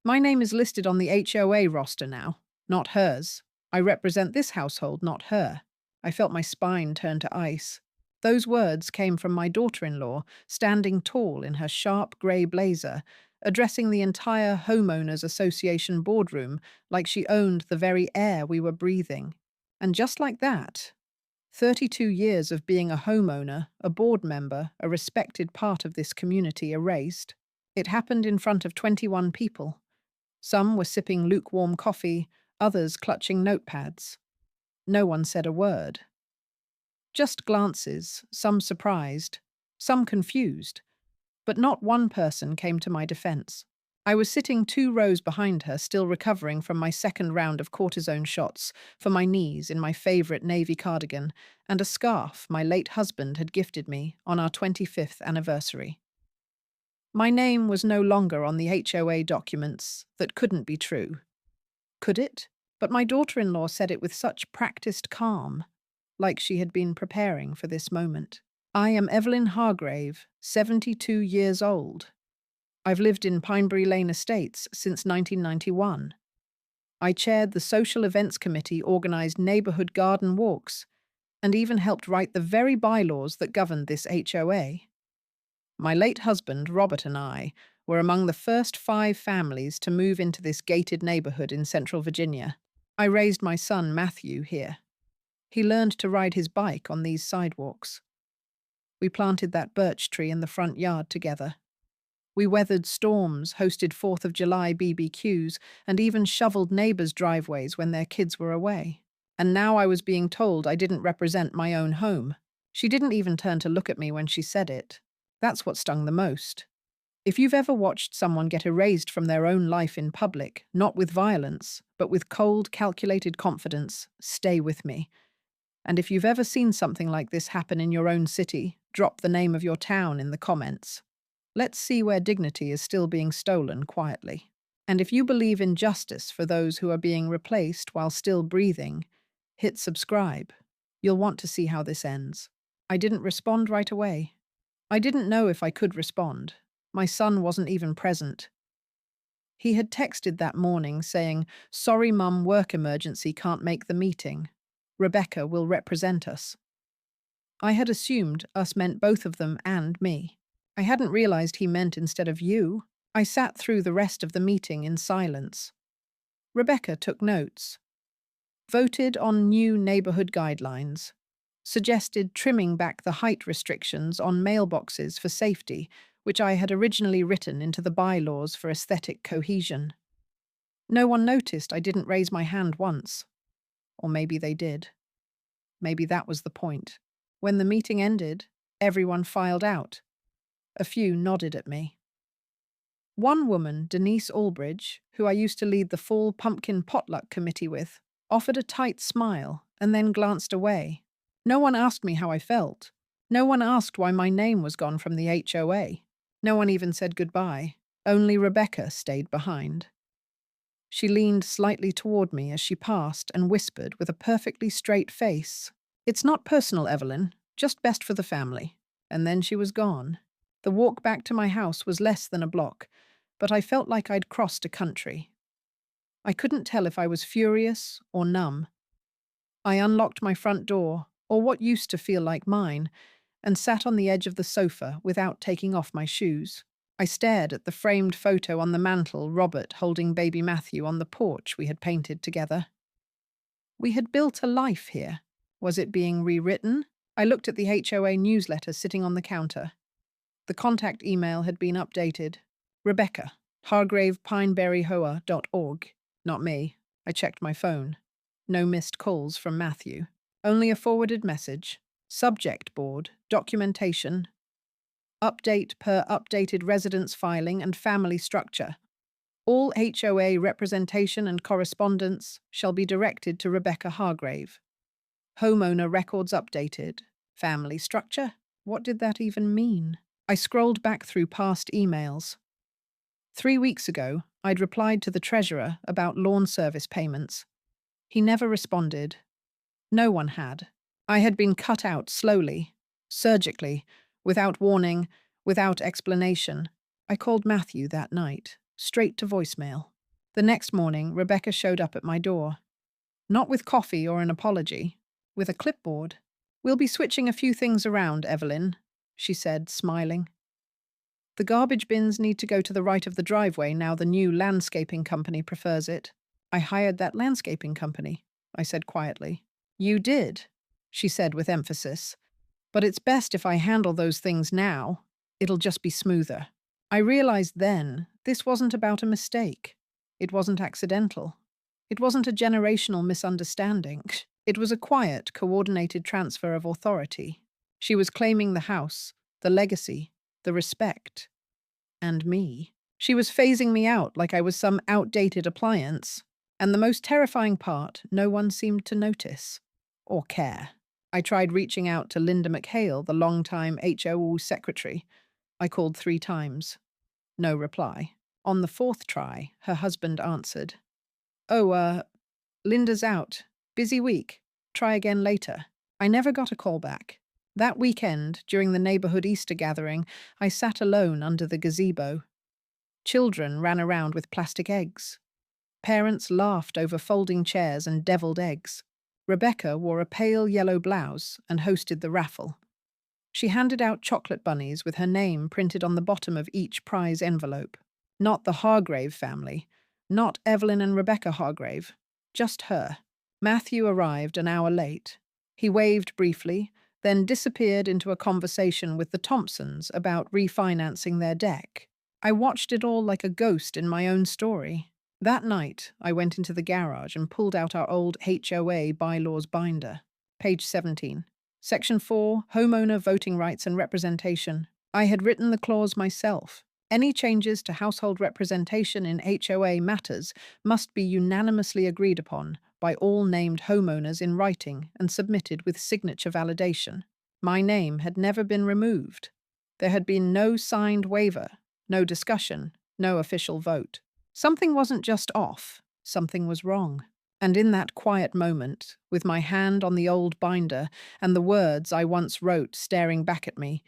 My name is listed on the HOA roster now, not hers. I represent this household, not her. I felt my spine turn to ice. Those words came from my daughter-in-law, standing tall in her sharp grey blazer, addressing the entire Homeowners Association boardroom like she owned the very air we were breathing. And just like that, 32 years of being a homeowner, a board member, a respected part of this community erased. It happened in front of 21 people. Some were sipping lukewarm coffee, others clutching notepads. No one said a word. Just glances, some surprised, some confused, but not one person came to my defense. I was sitting 2 rows behind her, still recovering from my second round of cortisone shots for my knees in my favorite navy cardigan and a scarf my late husband had gifted me on our 25th anniversary. My name was no longer on the HOA documents. That couldn't be true. Could it? But my daughter-in-law said it with such practiced calm, like she had been preparing for this moment. I am Evelyn Hargrave, 72 years old. I've lived in Pinebury Lane Estates since 1991. I chaired the social events committee, organised neighbourhood garden walks, and even helped write the very bylaws that governed this HOA. My late husband, Robert, and I were among the first 5 families to move into this gated neighbourhood in central Virginia. I raised my son, Matthew, here. He learned to ride his bike on these sidewalks. We planted that birch tree in the front yard together. We weathered storms, hosted 4th of July BBQs, and even shoveled neighbours' driveways when their kids were away. And now I was being told I didn't represent my own home. She didn't even turn to look at me when she said it. That's what stung the most. If you've ever watched someone get erased from their own life in public, not with violence, but with cold, calculated confidence, stay with me. And if you've ever seen something like this happen in your own city, drop the name of your town in the comments. Let's see where dignity is still being stolen quietly. And if you believe in justice for those who are being replaced while still breathing, hit subscribe. You'll want to see how this ends. I didn't respond right away. I didn't know if I could respond. My son wasn't even present. He had texted that morning saying, "Sorry, Mum, work emergency, can't make the meeting. Rebecca will represent us." I had assumed us meant both of them and me. I hadn't realized he meant instead of you. I sat through the rest of the meeting in silence. Rebecca took notes, voted on new neighborhood guidelines, suggested trimming back the height restrictions on mailboxes for safety, which I had originally written into the bylaws for aesthetic cohesion. No one noticed I didn't raise my hand once. Or maybe they did. Maybe that was the point. When the meeting ended, everyone filed out. A few nodded at me. One woman, Denise Albridge, who I used to lead the fall pumpkin potluck committee with, offered a tight smile and then glanced away. No one asked me how I felt. No one asked why my name was gone from the HOA. No one even said goodbye. Only Rebecca stayed behind. She leaned slightly toward me as she passed and whispered with a perfectly straight face, "It's not personal, Evelyn, just best for the family." And then she was gone. The walk back to my house was less than a block, but I felt like I'd crossed a country. I couldn't tell if I was furious or numb. I unlocked my front door, or what used to feel like mine, and sat on the edge of the sofa without taking off my shoes. I stared at the framed photo on the mantel, Robert holding baby Matthew on the porch we had painted together. We had built a life here. Was it being rewritten? I looked at the HOA newsletter sitting on the counter. The contact email had been updated. Rebecca, hargravepineberryhoa.org. Not me. I checked my phone. No missed calls from Matthew. Only a forwarded message. Subject board, documentation. Update per updated residence filing and family structure. All HOA representation and correspondence shall be directed to Rebecca Hargrave. Homeowner records updated. Family structure? What did that even mean? I scrolled back through past emails. 3 weeks ago, I'd replied to the treasurer about lawn service payments. He never responded. No one had. I had been cut out slowly, surgically, without warning, without explanation. I called Matthew that night, straight to voicemail. The next morning, Rebecca showed up at my door. Not with coffee or an apology, with a clipboard. "We'll be switching a few things around, Evelyn," she said, smiling. "The garbage bins need to go to the right of the driveway now the new landscaping company prefers it." "I hired that landscaping company," I said quietly. "You did," she said with emphasis. "But it's best if I handle those things now. It'll just be smoother." I realized then this wasn't about a mistake. It wasn't accidental. It wasn't a generational misunderstanding. It was a quiet, coordinated transfer of authority. She was claiming the house, the legacy, the respect. And me. She was phasing me out like I was some outdated appliance. And the most terrifying part, no one seemed to notice. Or care. I tried reaching out to Linda McHale, the longtime HOA secretary. I called 3 times. No reply. On the 4th try, her husband answered. "Oh, Linda's out. Busy week. Try again later." I never got a call back. That weekend, during the neighborhood Easter gathering, I sat alone under the gazebo. Children ran around with plastic eggs. Parents laughed over folding chairs and deviled eggs. Rebecca wore a pale yellow blouse and hosted the raffle. She handed out chocolate bunnies with her name printed on the bottom of each prize envelope. Not the Hargrave family, not Evelyn and Rebecca Hargrave, just her. Matthew arrived an hour late. He waved briefly, then disappeared into a conversation with the Thompsons about refinancing their deck. I watched it all like a ghost in my own story. That night, I went into the garage and pulled out our old HOA bylaws binder. Page 17. Section 4, Homeowner Voting Rights and Representation. I had written the clause myself. Any changes to household representation in HOA matters must be unanimously agreed upon by all named homeowners in writing and submitted with signature validation. My name had never been removed. There had been no signed waiver, no discussion, no official vote. Something wasn't just off, something was wrong. And in that quiet moment, with my hand on the old binder and the words I once wrote staring back at me,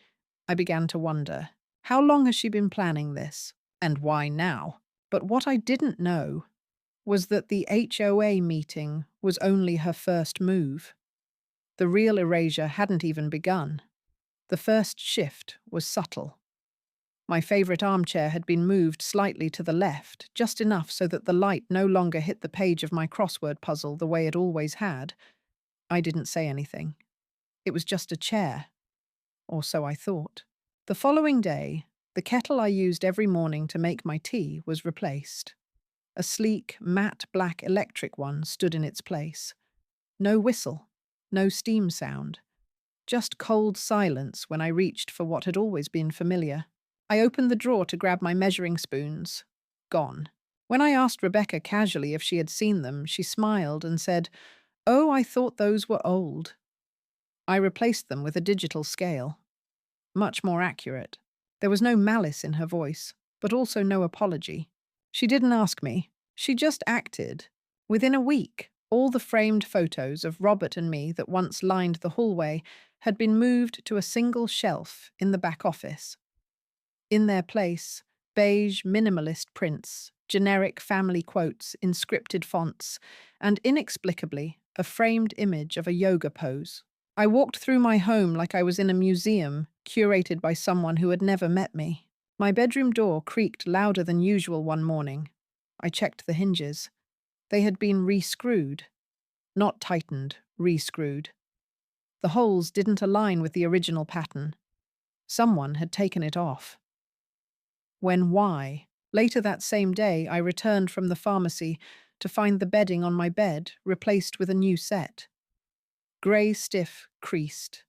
I began to wonder, how long has she been planning this? And why now? But what I didn't know was that the HOA meeting was only her first move. The real erasure hadn't even begun. The first shift was subtle. My favorite armchair had been moved slightly to the left, just enough so that the light no longer hit the page of my crossword puzzle the way it always had. I didn't say anything. It was just a chair. Or so I thought. The following day, the kettle I used every morning to make my tea was replaced. A sleek, matte black electric one stood in its place. No whistle, no steam sound. Just cold silence when I reached for what had always been familiar. I opened the drawer to grab my measuring spoons. Gone. When I asked Rebecca casually if she had seen them, she smiled and said, "Oh, I thought those were old." I replaced them with a digital scale. Much more accurate. There was no malice in her voice, but also no apology. She didn't ask me. She just acted. Within a week, all the framed photos of Robert and me that once lined the hallway had been moved to a single shelf in the back office. In their place, beige minimalist prints, generic family quotes in scripted fonts, and inexplicably, a framed image of a yoga pose. I walked through my home like I was in a museum, curated by someone who had never met me. My bedroom door creaked louder than usual one morning. I checked the hinges. They had been re-screwed. Not tightened, re-screwed. The holes didn't align with the original pattern. Someone had taken it off. Why? Later that same day, I returned from the pharmacy to find the bedding on my bed replaced with a new set. Grey, stiff, creased.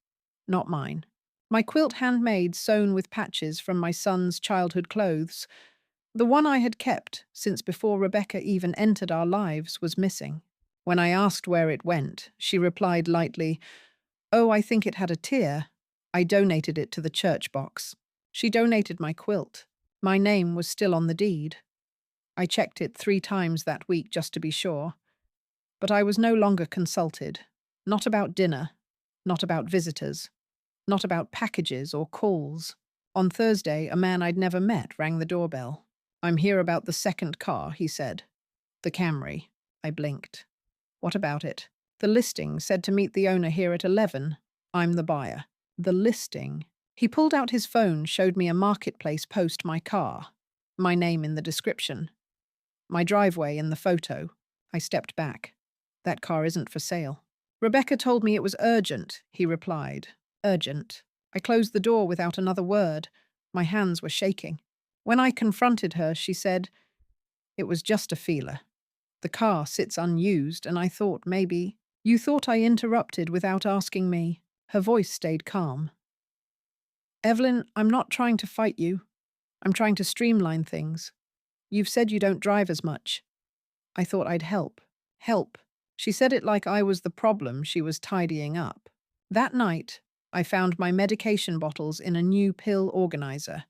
Not mine. My quilt handmade, sewn with patches from my son's childhood clothes. The one I had kept since before Rebecca even entered our lives was missing. When I asked where it went, she replied lightly, "Oh, I think it had a tear. I donated it to the church box." She donated my quilt. My name was still on the deed. I checked it 3 times that week just to be sure. But I was no longer consulted. Not about dinner. Not about visitors. Not about packages or calls. On Thursday, a man I'd never met rang the doorbell. "I'm here about the second car," he said. The Camry. I blinked. What about it? The listing said to meet the owner here at 11. I'm the buyer. The listing. He pulled out his phone, showed me a marketplace post my car. My name in the description. My driveway in the photo. I stepped back. That car isn't for sale. Rebecca told me it was urgent, he replied. Urgent. I closed the door without another word. My hands were shaking. When I confronted her, she said, it was just a feeler. The car sits unused, and I thought maybe. You thought I interrupted without asking me. Her voice stayed calm. Evelyn, I'm not trying to fight you. I'm trying to streamline things. You've said you don't drive as much. I thought I'd help. Help. She said it like I was the problem she was tidying up. That night, I found my medication bottles in a new pill organizer.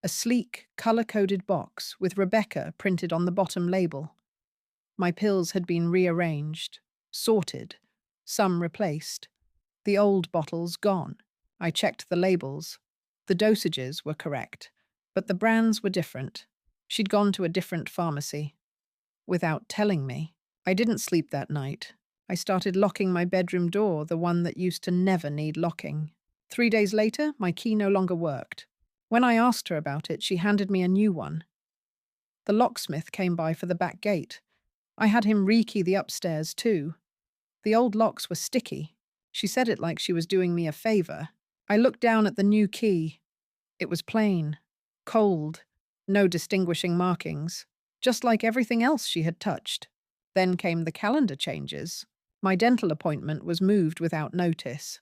A sleek, color-coded box with Rebecca printed on the bottom label. My pills had been rearranged, sorted, some replaced. The old bottles gone. I checked the labels. The dosages were correct, but the brands were different. She'd gone to a different pharmacy. Without telling me, I didn't sleep that night. I started locking my bedroom door, the one that used to never need locking. 3 days later, my key no longer worked. When I asked her about it, she handed me a new one. The locksmith came by for the back gate. I had him rekey the upstairs too. The old locks were sticky. She said it like she was doing me a favor. I looked down at the new key. It was plain, cold, no distinguishing markings, just like everything else she had touched. Then came the calendar changes. My dental appointment was moved without notice.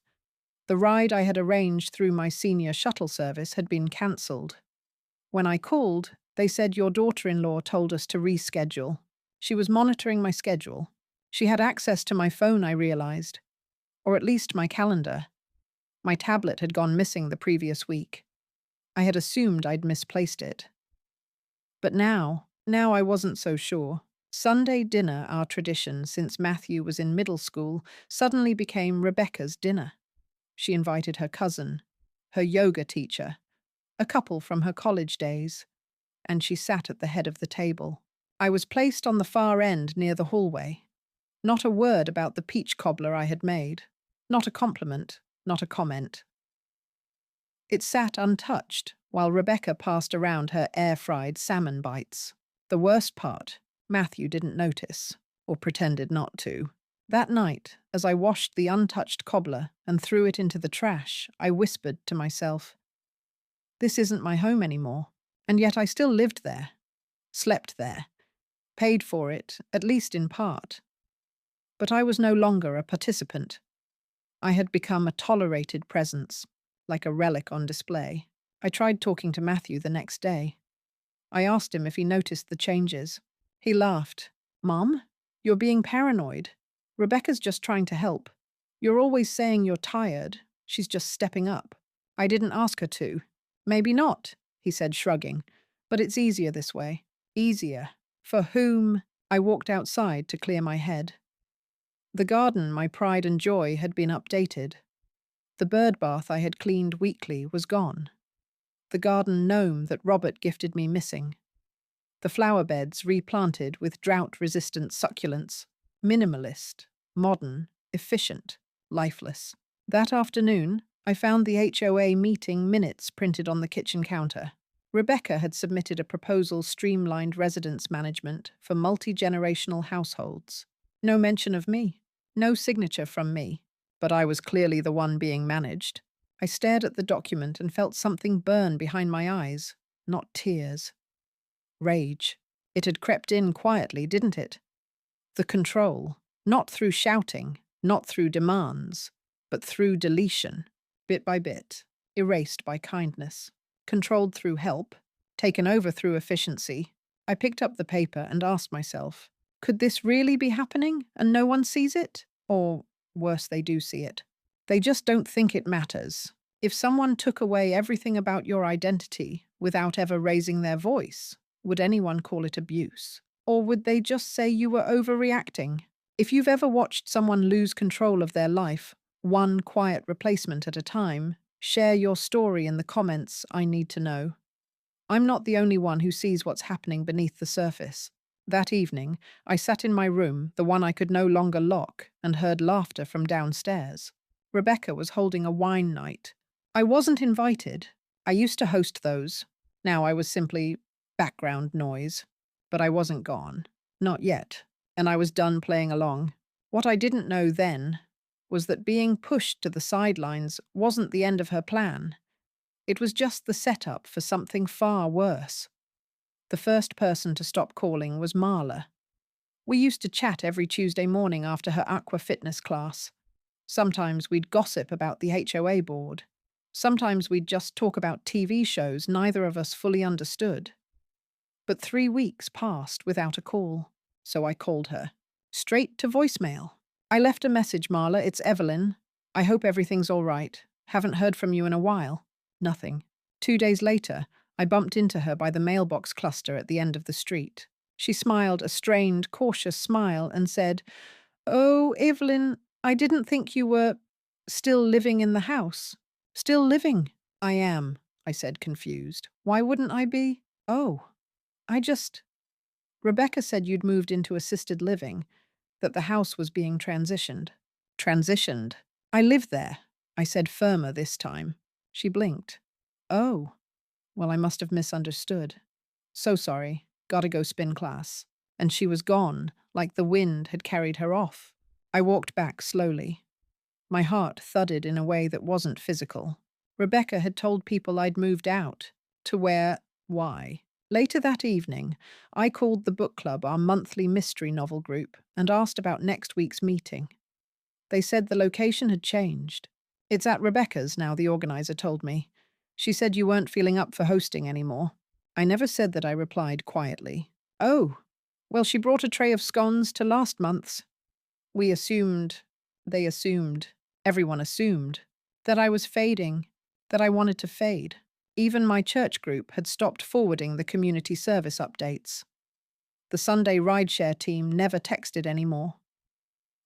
The ride I had arranged through my senior shuttle service had been cancelled. When I called, they said your daughter-in-law told us to reschedule. She was monitoring my schedule. She had access to my phone, I realized. Or at least my calendar. My tablet had gone missing the previous week. I had assumed I'd misplaced it. But now I wasn't so sure. Sunday dinner, our tradition since Matthew was in middle school, suddenly became Rebecca's dinner. She invited her cousin, her yoga teacher, a couple from her college days, and she sat at the head of the table. I was placed on the far end near the hallway. Not a word about the peach cobbler I had made. Not a compliment, not a comment. It sat untouched while Rebecca passed around her air-fried salmon bites. The worst part, Matthew didn't notice, or pretended not to. That night, as I washed the untouched cobbler and threw it into the trash, I whispered to myself, this isn't my home anymore, and yet I still lived there, slept there, paid for it, at least in part. But I was no longer a participant. I had become a tolerated presence, like a relic on display. I tried talking to Matthew the next day. I asked him if he noticed the changes. He laughed. Mom, you're being paranoid. Rebecca's just trying to help. You're always saying you're tired. She's just stepping up. I didn't ask her to. Maybe not, he said, shrugging. But it's easier this way. Easier. For whom? I walked outside to clear my head. The garden, my pride and joy, had been updated. The bird bath I had cleaned weekly was gone. The garden gnome that Robert gifted me missing. The flower beds replanted with drought-resistant succulents. Minimalist, modern, efficient, lifeless. That afternoon, I found the HOA meeting minutes printed on the kitchen counter. Rebecca had submitted a proposal streamlined residence management for multi-generational households. No mention of me. No signature from me. But I was clearly the one being managed. I stared at the document and felt something burn behind my eyes, not tears. Rage. It had crept in quietly, didn't it? The control, not through shouting, not through demands, but through deletion, bit by bit, erased by kindness, controlled through help, taken over through efficiency. I picked up the paper and asked myself, could this really be happening and no one sees it? Or, worse, they do see it. They just don't think it matters. If someone took away everything about your identity without ever raising their voice, would anyone call it abuse? Or would they just say you were overreacting? If you've ever watched someone lose control of their life, one quiet replacement at a time, share your story in the comments. I need to know. I'm not the only one who sees what's happening beneath the surface. That evening, I sat in my room, the one I could no longer lock, and heard laughter from downstairs. Rebecca was holding a wine night. I wasn't invited. I used to host those. Now I was simply background noise. But I wasn't gone. Not yet. And I was done playing along. What I didn't know then was that being pushed to the sidelines wasn't the end of her plan. It was just the setup for something far worse. The first person to stop calling was Marla. We used to chat every Tuesday morning after her aqua fitness class. Sometimes we'd gossip about the HOA board. Sometimes we'd just talk about TV shows neither of us fully understood. But 3 weeks passed without a call, so I called her. Straight to voicemail. I left a message, Marla. It's Evelyn. I hope everything's all right. Haven't heard from you in a while. Nothing. 2 days later, I bumped into her by the mailbox cluster at the end of the street. She smiled a strained, cautious smile and said, "Oh, Evelyn, I didn't think you were still living in the house." "Still living?" "I am," I said, confused. "Why wouldn't I be?" "Oh, I just—" Rebecca said you'd moved into assisted living, that the house was being transitioned. Transitioned? I live there, I said firmer this time. She blinked. "Oh, well, I must have misunderstood. So sorry, gotta go spin class." And she was gone, like the wind had carried her off. I walked back slowly. My heart thudded in a way that wasn't physical. Rebecca had told people I'd moved out. To where? Why? Later that evening, I called the book club, our monthly mystery novel group, and asked about next week's meeting. They said the location had changed. "It's at Rebecca's now," the organizer told me. "She said you weren't feeling up for hosting anymore." I never said that, I replied quietly. "Oh, well, she brought a tray of scones to last month's." We assumed, they assumed, everyone assumed, that I was fading, that I wanted to fade. Even my church group had stopped forwarding the community service updates. The Sunday rideshare team never texted anymore.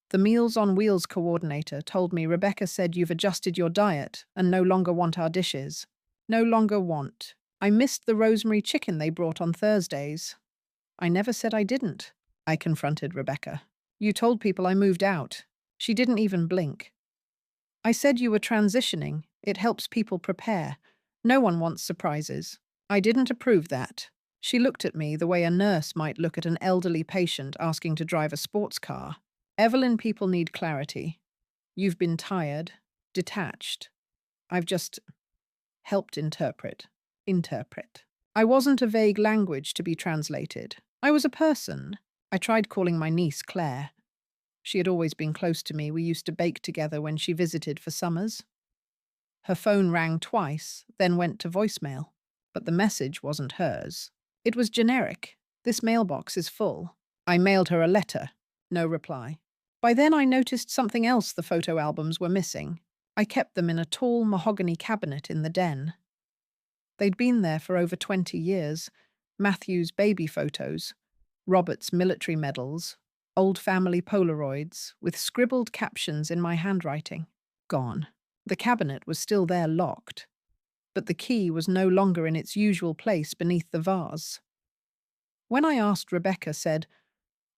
The Meals on Wheels coordinator told me, "Rebecca said you've adjusted your diet and no longer want our dishes." No longer want. I missed the rosemary chicken they brought on Thursdays. I never said I didn't. I confronted Rebecca. "You told people I moved out." She didn't even blink. "I said you were transitioning. It helps people prepare. No one wants surprises." I didn't approve that. She looked at me the way a nurse might look at an elderly patient asking to drive a sports car. "Evelyn, people need clarity. You've been tired, detached. I've just helped interpret. Interpret. I wasn't a vague language to be translated. I was a person. I tried calling my niece Claire. She had always been close to me. We used to bake together when she visited for summers. Her phone rang twice, then went to voicemail. But the message wasn't hers. It was generic. "This mailbox is full." I mailed her a letter. No reply. By then I noticed something else. The photo albums were missing. I kept them in a tall mahogany cabinet in the den. They'd been there for over 20 years. Matthew's baby photos, Robert's military medals, old family Polaroids, with scribbled captions in my handwriting. Gone. The cabinet was still there, locked. But the key was no longer in its usual place beneath the vase. When I asked, Rebecca said,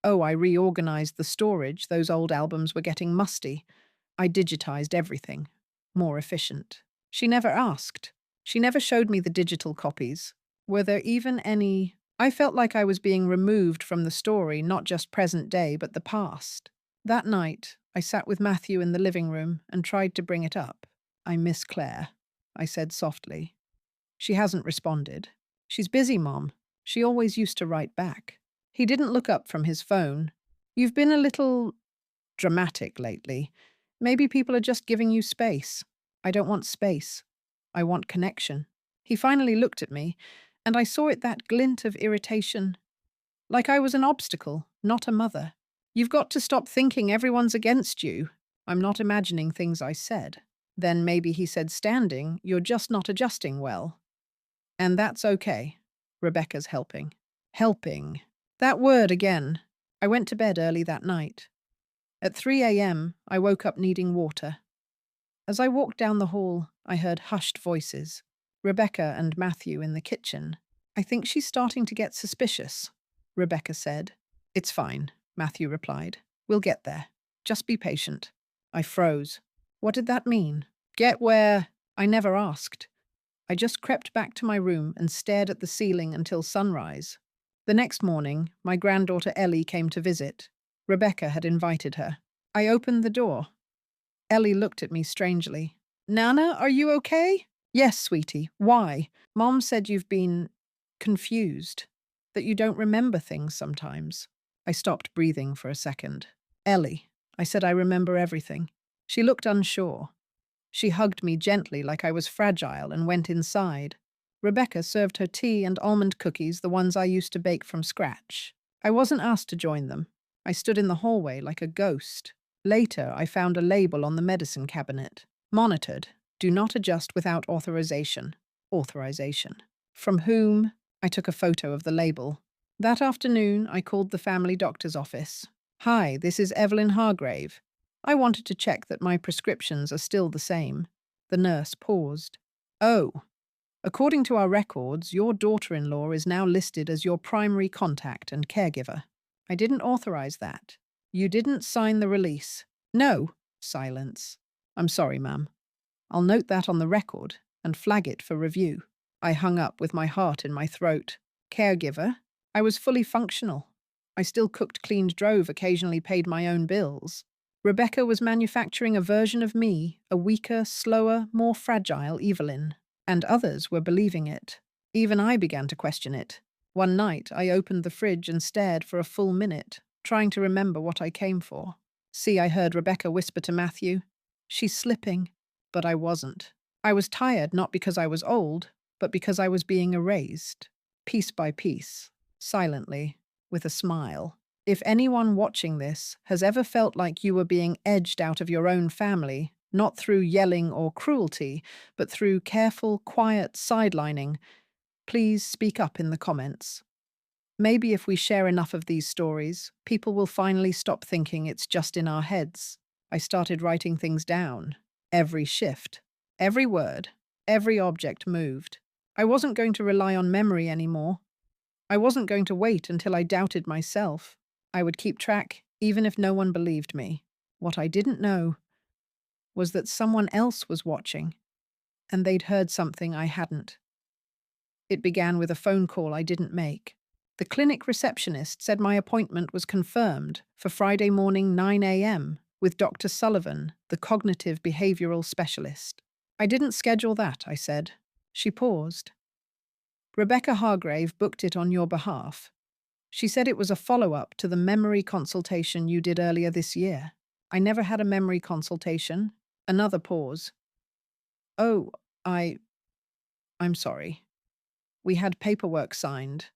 "Oh, I reorganized the storage. Those old albums were getting musty. I digitized everything. More efficient." She never asked. She never showed me the digital copies. Were there even any? I felt like I was being removed from the story, not just present day, but the past. That night, I sat with Matthew in the living room and tried to bring it up. "I miss Claire," I said softly. "She hasn't responded." "She's busy, Mom. She always used to write back." He didn't look up from his phone. "You've been a little dramatic lately. Maybe people are just giving you space." "I don't want space. I want connection." He finally looked at me, and I saw it, that glint of irritation. Like I was an obstacle, not a mother. "You've got to stop thinking everyone's against you." I'm not imagining things I said. Then maybe he said, standing, "You're just not adjusting well." And that's okay. Rebecca's helping. Helping. That word again. I went to bed early that night. At 3 a.m., I woke up needing water. As I walked down the hall, I heard hushed voices. Rebecca and Matthew in the kitchen. "I think she's starting to get suspicious." Rebecca said. It's fine, Matthew replied. We'll get there. Just be patient. I froze. What did that mean? Get where? I never asked. I just crept back to my room and stared at the ceiling until sunrise. The next morning, my granddaughter Ellie came to visit. Rebecca had invited her. I opened the door. Ellie looked at me strangely. Nana, are you okay? Yes, sweetie. Why? Mom said you've been confused, that you don't remember things sometimes. I stopped breathing for a second. Ellie, I said I remember everything. She looked unsure. She hugged me gently like I was fragile and went inside. Rebecca served her tea and almond cookies, the ones I used to bake from scratch. I wasn't asked to join them. I stood in the hallway like a ghost. Later, I found a label on the medicine cabinet. Monitored. Do not adjust without authorization. Authorization. From whom? I took a photo of the label. That afternoon, I called the family doctor's office. Hi, this is Evelyn Hargrave. I wanted to check that my prescriptions are still the same. The nurse paused. Oh, according to our records, your daughter-in-law is now listed as your primary contact and caregiver. I didn't authorize that. You didn't sign the release. No. Silence. I'm sorry, ma'am. I'll note that on the record and flag it for review. I hung up with my heart in my throat. Caregiver? I was fully functional. I still cooked, cleaned, drove, occasionally paid my own bills. Rebecca was manufacturing a version of me, a weaker, slower, more fragile Evelyn. And others were believing it. Even I began to question it. One night, I opened the fridge and stared for a full minute, trying to remember what I came for. See, I heard Rebecca whisper to Matthew, "She's slipping." But I wasn't. I was tired not because I was old, but because I was being erased, piece by piece, silently, with a smile. If anyone watching this has ever felt like you were being edged out of your own family, not through yelling or cruelty, but through careful, quiet sidelining, please speak up in the comments. Maybe if we share enough of these stories, people will finally stop thinking it's just in our heads. I started writing things down. Every shift, every word, every object moved. I wasn't going to rely on memory anymore. I wasn't going to wait until I doubted myself. I would keep track, even if no one believed me. What I didn't know was that someone else was watching, and they'd heard something I hadn't. It began with a phone call I didn't make. The clinic receptionist said my appointment was confirmed for Friday morning 9 a.m. with Dr. Sullivan, the cognitive behavioral specialist. I didn't schedule that, I said. She paused. Rebecca Hargrave booked it on your behalf. She said it was a follow-up to the memory consultation you did earlier this year. I never had a memory consultation. Another pause. Oh, I'm sorry. We had paperwork signed.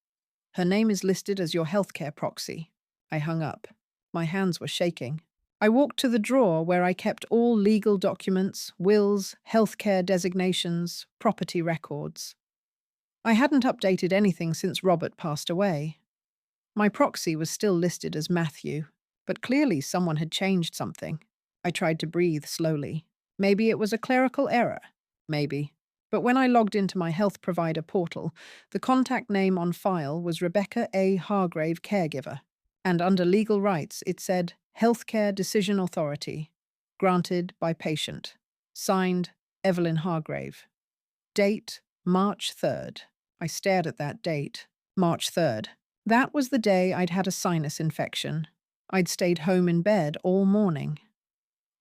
Her name is listed as your healthcare proxy. I hung up. My hands were shaking. I walked to the drawer where I kept all legal documents, wills, healthcare designations, property records. I hadn't updated anything since Robert passed away. My proxy was still listed as Matthew, but clearly someone had changed something. I tried to breathe slowly. Maybe it was a clerical error. Maybe. But when I logged into my health provider portal, the contact name on file was Rebecca A. Hargrave, caregiver. And under legal rights, it said, Healthcare Decision Authority. Granted by patient. Signed, Evelyn Hargrave. Date, March 3rd. I stared at that date. March 3rd. That was the day I'd had a sinus infection. I'd stayed home in bed all morning.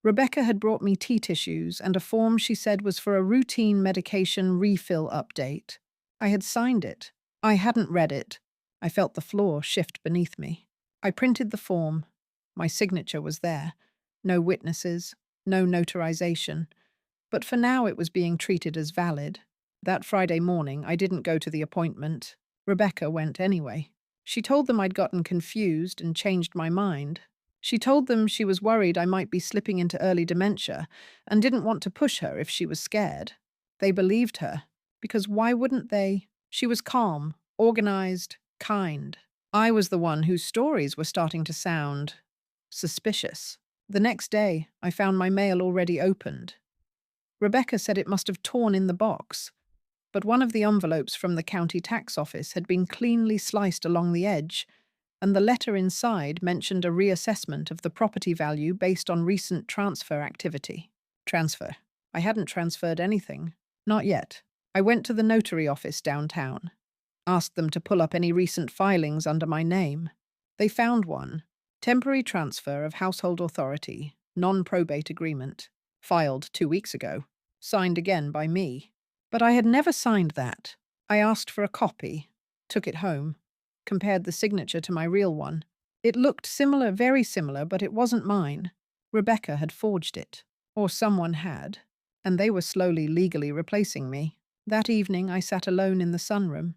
Rebecca had brought me tea tissues and a form she said was for a routine medication refill update. I had signed it. I hadn't read it. I felt the floor shift beneath me. I printed the form. My signature was there. No witnesses, no notarization. But for now it was being treated as valid. That Friday morning, I didn't go to the appointment. Rebecca went anyway. She told them I'd gotten confused and changed my mind. She told them she was worried I might be slipping into early dementia and didn't want to push her if she was scared. They believed her, because why wouldn't they? She was calm, organized, kind. I was the one whose stories were starting to sound suspicious. The next day, I found my mail already opened. Rebecca said it must have torn in the box, but one of the envelopes from the county tax office had been cleanly sliced along the edge, and the letter inside mentioned a reassessment of the property value based on recent transfer activity. Transfer. I hadn't transferred anything. Not yet. I went to the notary office downtown, asked them to pull up any recent filings under my name. They found one. Temporary transfer of household authority, non-probate agreement, filed 2 weeks ago, signed again by me. But I had never signed that. I asked for a copy, took it home, compared the signature to my real one. It looked similar, very similar, but it wasn't mine. Rebecca had forged it. Or someone had, and they were slowly legally replacing me. That evening I sat alone in the sunroom.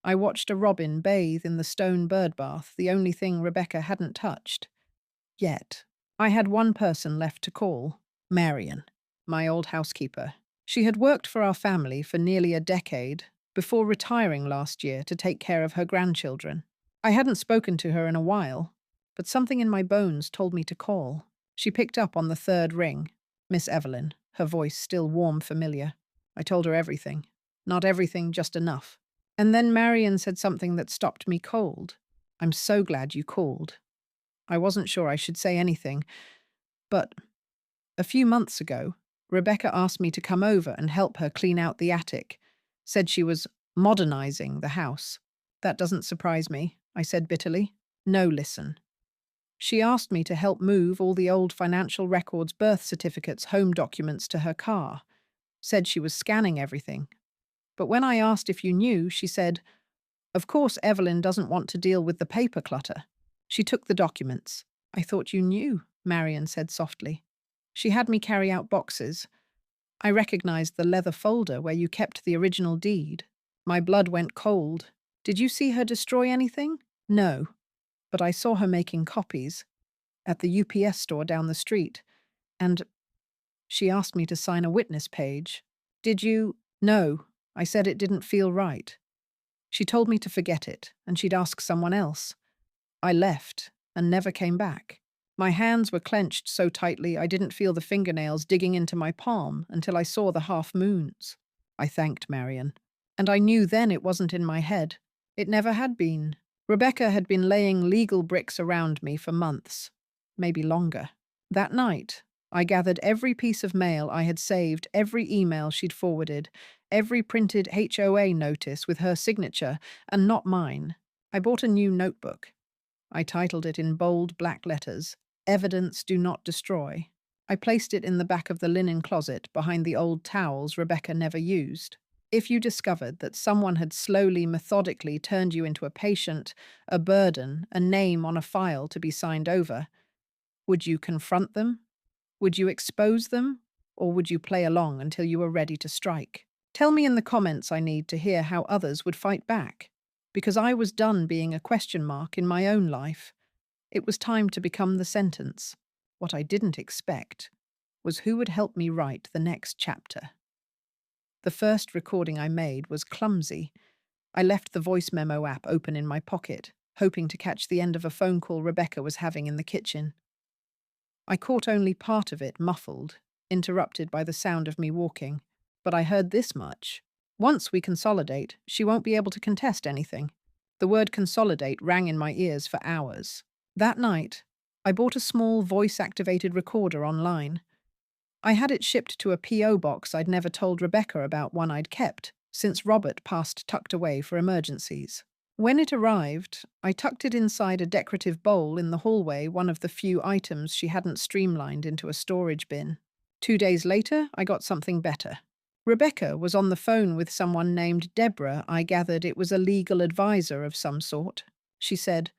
I watched a robin bathe in the stone bird bath, the only thing Rebecca hadn't touched. Yet, I had one person left to call, Marian, my old housekeeper. She had worked for our family for nearly a decade, before retiring last year to take care of her grandchildren. I hadn't spoken to her in a while, but something in my bones told me to call. She picked up on the third ring. Miss Evelyn, her voice still warm, familiar. I told her everything. Not everything, just enough. And then Marian said something that stopped me cold. "I'm so glad you called." I wasn't sure I should say anything, but a few months ago, Rebecca asked me to come over and help her clean out the attic. Said she was modernizing the house. "That doesn't surprise me," I said bitterly. "No, listen. She asked me to help move all the old financial records, birth certificates, home documents to her car. Said she was scanning everything. But when I asked if you knew, she said, 'Of course Evelyn doesn't want to deal with the paper clutter.' She took the documents. I thought you knew," Marian said softly. She had me carry out boxes. I recognized the leather folder where you kept the original deed. My blood went cold. "Did you see her destroy anything?" "No. But I saw her making copies at the UPS store down the street. And she asked me to sign a witness page." "Did you—" "No. I said it didn't feel right. She told me to forget it, and she'd ask someone else. I left and never came back. My hands were clenched so tightly I didn't feel the fingernails digging into my palm until I saw the half moons." I thanked Marian. And I knew then it wasn't in my head. It never had been. Rebecca had been laying legal bricks around me for months, maybe longer. That night, I gathered every piece of mail I had saved, every email she'd forwarded, every printed HOA notice with her signature, and not mine. I bought a new notebook. I titled it in bold black letters, "Evidence Do Not Destroy." I placed it in the back of the linen closet behind the old towels Rebecca never used. If you discovered that someone had slowly, methodically turned you into a patient, a burden, a name on a file to be signed over, would you confront them? Would you expose them? Or would you play along until you were ready to strike? Tell me in the comments. I need to hear how others would fight back. Because I was done being a question mark in my own life. It was time to become the sentence. What I didn't expect was who would help me write the next chapter. The first recording I made was clumsy. I left the voice memo app open in my pocket, hoping to catch the end of a phone call Rebecca was having in the kitchen. I caught only part of it, muffled, interrupted by the sound of me walking. But I heard this much. "Once we consolidate, she won't be able to contest anything." The word consolidate rang in my ears for hours. That night, I bought a small voice-activated recorder online. I had it shipped to a P.O. box I'd never told Rebecca about, one I'd kept, since Robert passed tucked away for emergencies. When it arrived, I tucked it inside a decorative bowl in the hallway, one of the few items she hadn't streamlined into a storage bin. 2 days later, I got something better. Rebecca was on the phone with someone named Deborah. I gathered it was a legal advisor of some sort. She said,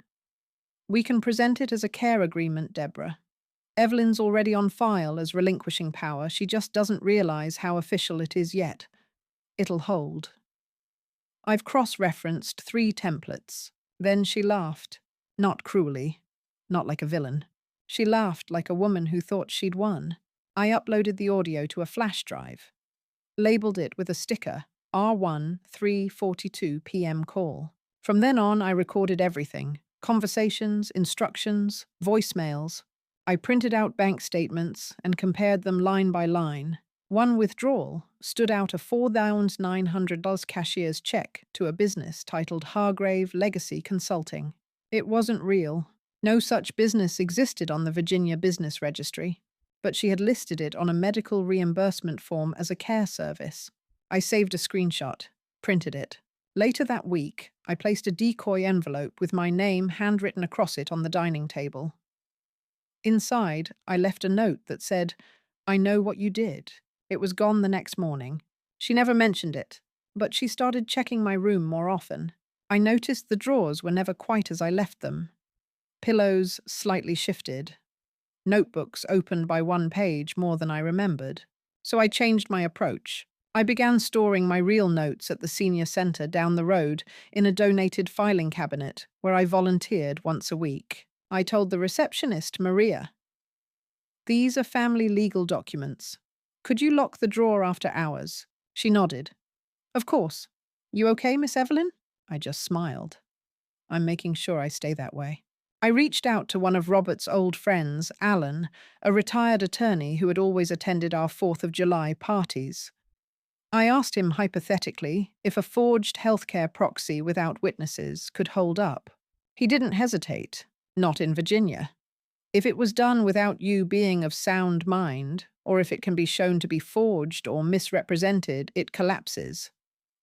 "We can present it as a care agreement, Deborah. Evelyn's already on file as relinquishing power. She just doesn't realize how official it is yet. It'll hold." I've cross-referenced 3 templates. Then she laughed. Not cruelly. Not like a villain. She laughed like a woman who thought she'd won. I uploaded the audio to a flash drive. Labeled it with a sticker, R1 3:42 p.m. call. From then on, I recorded everything. Conversations, instructions, voicemails. I printed out bank statements and compared them line by line. One withdrawal stood out a $4,900 cashier's check to a business titled Hargrave Legacy Consulting. It wasn't real. No such business existed on the Virginia Business Registry, but she had listed it on a medical reimbursement form as a care service. I saved a screenshot, printed it. Later that week, I placed a decoy envelope with my name handwritten across it on the dining table. Inside, I left a note that said, "I know what you did." It was gone the next morning. She never mentioned it, but she started checking my room more often. I noticed the drawers were never quite as I left them. Pillows slightly shifted. Notebooks opened by one page more than I remembered. So I changed my approach. I began storing my real notes at the senior center down the road in a donated filing cabinet where I volunteered once a week. I told the receptionist, Maria, "These are family legal documents. Could you lock the drawer after hours?" She nodded. "Of course. You okay, Miss Evelyn?" I just smiled. I'm making sure I stay that way. I reached out to one of Robert's old friends, Alan, a retired attorney who had always attended our 4th of July parties. I asked him hypothetically if a forged healthcare proxy without witnesses could hold up. He didn't hesitate, not in Virginia. If it was done without you being of sound mind, or if it can be shown to be forged or misrepresented, it collapses.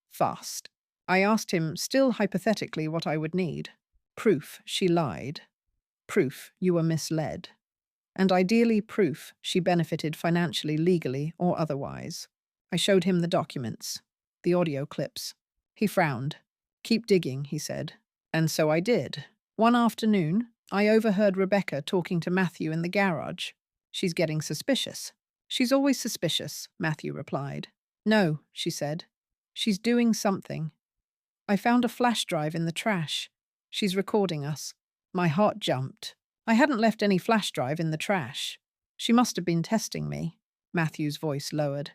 Fast. I asked him, still hypothetically, what I would need. Proof she lied. Proof you were misled. And ideally proof she benefited financially, legally, or otherwise. I showed him the documents, the audio clips. He frowned. "Keep digging," he said. And so I did. One afternoon, I overheard Rebecca talking to Matthew in the garage. "She's getting suspicious." "She's always suspicious," Matthew replied. "No," she said. "She's doing something. I found a flash drive in the trash. She's recording us." My heart jumped. I hadn't left any flash drive in the trash. She must have been testing me. Matthew's voice lowered.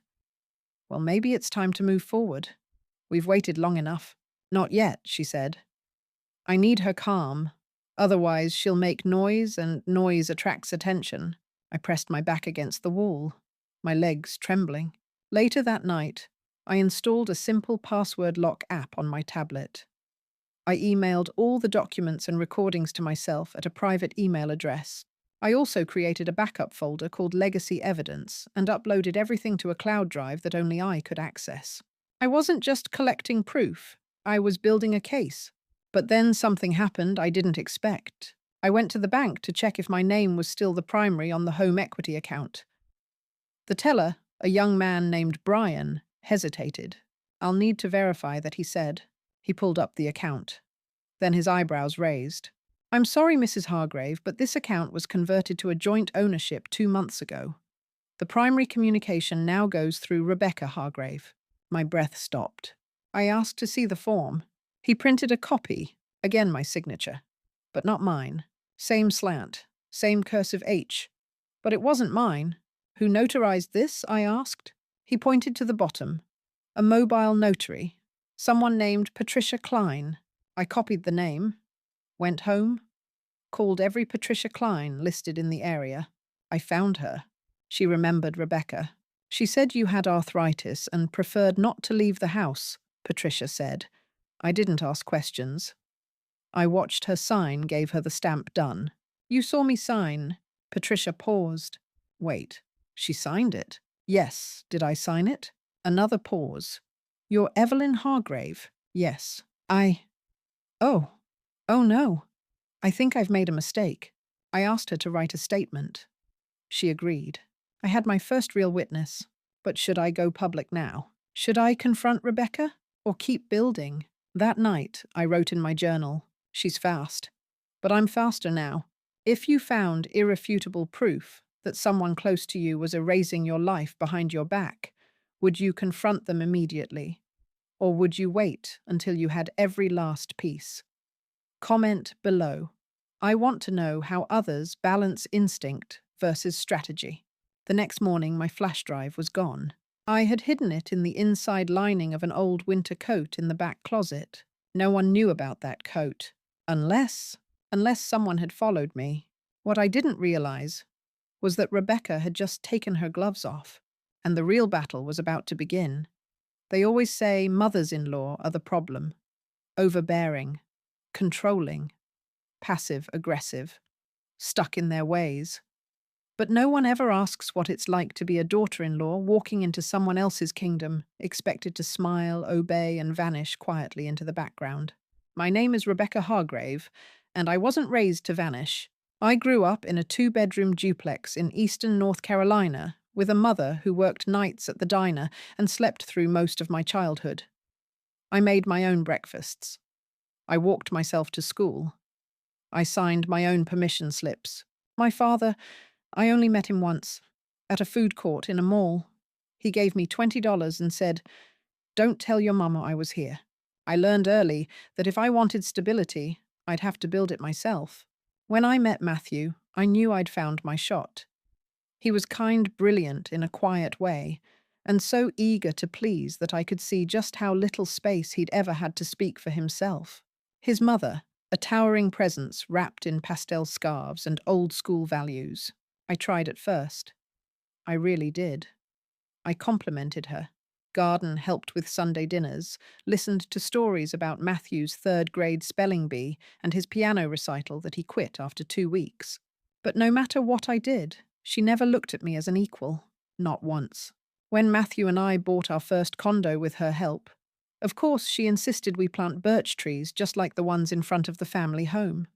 "Well, maybe it's time to move forward. We've waited long enough." "Not yet," she said. "I need her calm. Otherwise, she'll make noise, and noise attracts attention." I pressed my back against the wall, my legs trembling. Later that night, I installed a simple password lock app on my tablet. I emailed all the documents and recordings to myself at a private email address. I also created a backup folder called Legacy Evidence and uploaded everything to a cloud drive that only I could access. I wasn't just collecting proof, I was building a case. But then something happened I didn't expect. I went to the bank to check if my name was still the primary on the home equity account. The teller, a young man named Brian, hesitated. "I'll need to verify that," he said. He pulled up the account. Then his eyebrows raised. "I'm sorry, Mrs. Hargrave, but this account was converted to a joint ownership 2 months ago. The primary communication now goes through Rebecca Hargrave." My breath stopped. I asked to see the form. He printed a copy, again my signature, but not mine. Same slant, same cursive H. But it wasn't mine. "Who notarized this?" I asked. He pointed to the bottom. "A mobile notary. Someone named Patricia Klein." I copied the name, went home, called every Patricia Klein listed in the area. I found her. She remembered Rebecca. "She said you had arthritis and preferred not to leave the house," Patricia said. I didn't ask questions. I watched her sign, gave her the stamp done. "You saw me sign." Patricia paused. "Wait, she signed it?" "Yes, did I sign it?" Another pause. "You're Evelyn Hargrave?" "Yes." Oh, oh no. I think I've made a mistake." I asked her to write a statement. She agreed. I had my first real witness. But should I go public now? Should I confront Rebecca? Or keep building? That night, I wrote in my journal, "She's fast. But I'm faster now. If you found irrefutable proof that someone close to you was erasing your life behind your back, would you confront them immediately? Or would you wait until you had every last piece?" Comment below. I want to know how others balance instinct versus strategy. The next morning, my flash drive was gone. I had hidden it in the inside lining of an old winter coat in the back closet. No one knew about that coat. Unless someone had followed me. What I didn't realize was that Rebecca had just taken her gloves off, and the real battle was about to begin. They always say mothers-in-law are the problem. Overbearing, controlling. passive-aggressive, stuck in their ways. But no one ever asks what it's like to be a daughter-in-law walking into someone else's kingdom, expected to smile, obey, and vanish quietly into the background. My name is Rebecca Hargrave, and I wasn't raised to vanish. I grew up in a two-bedroom duplex in eastern North Carolina with a mother who worked nights at the diner and slept through most of my childhood. I made my own breakfasts. I walked myself to school. I signed my own permission slips. My father, I only met him once, at a food court in a mall. He gave me $20 and said, "Don't tell your mama I was here." I learned early that if I wanted stability, I'd have to build it myself. When I met Matthew, I knew I'd found my shot. He was kind, brilliant in a quiet way, and so eager to please that I could see just how little space he'd ever had to speak for himself. His mother, a towering presence wrapped in pastel scarves and old-school values. I tried at first. I really did. I complimented her, garden helped with Sunday dinners, listened to stories about Matthew's third-grade spelling bee and his piano recital that he quit after 2 weeks. But no matter what I did, she never looked at me as an equal, not once. When Matthew and I bought our first condo with her help, of course she insisted we plant birch trees just like the ones in front of the family home.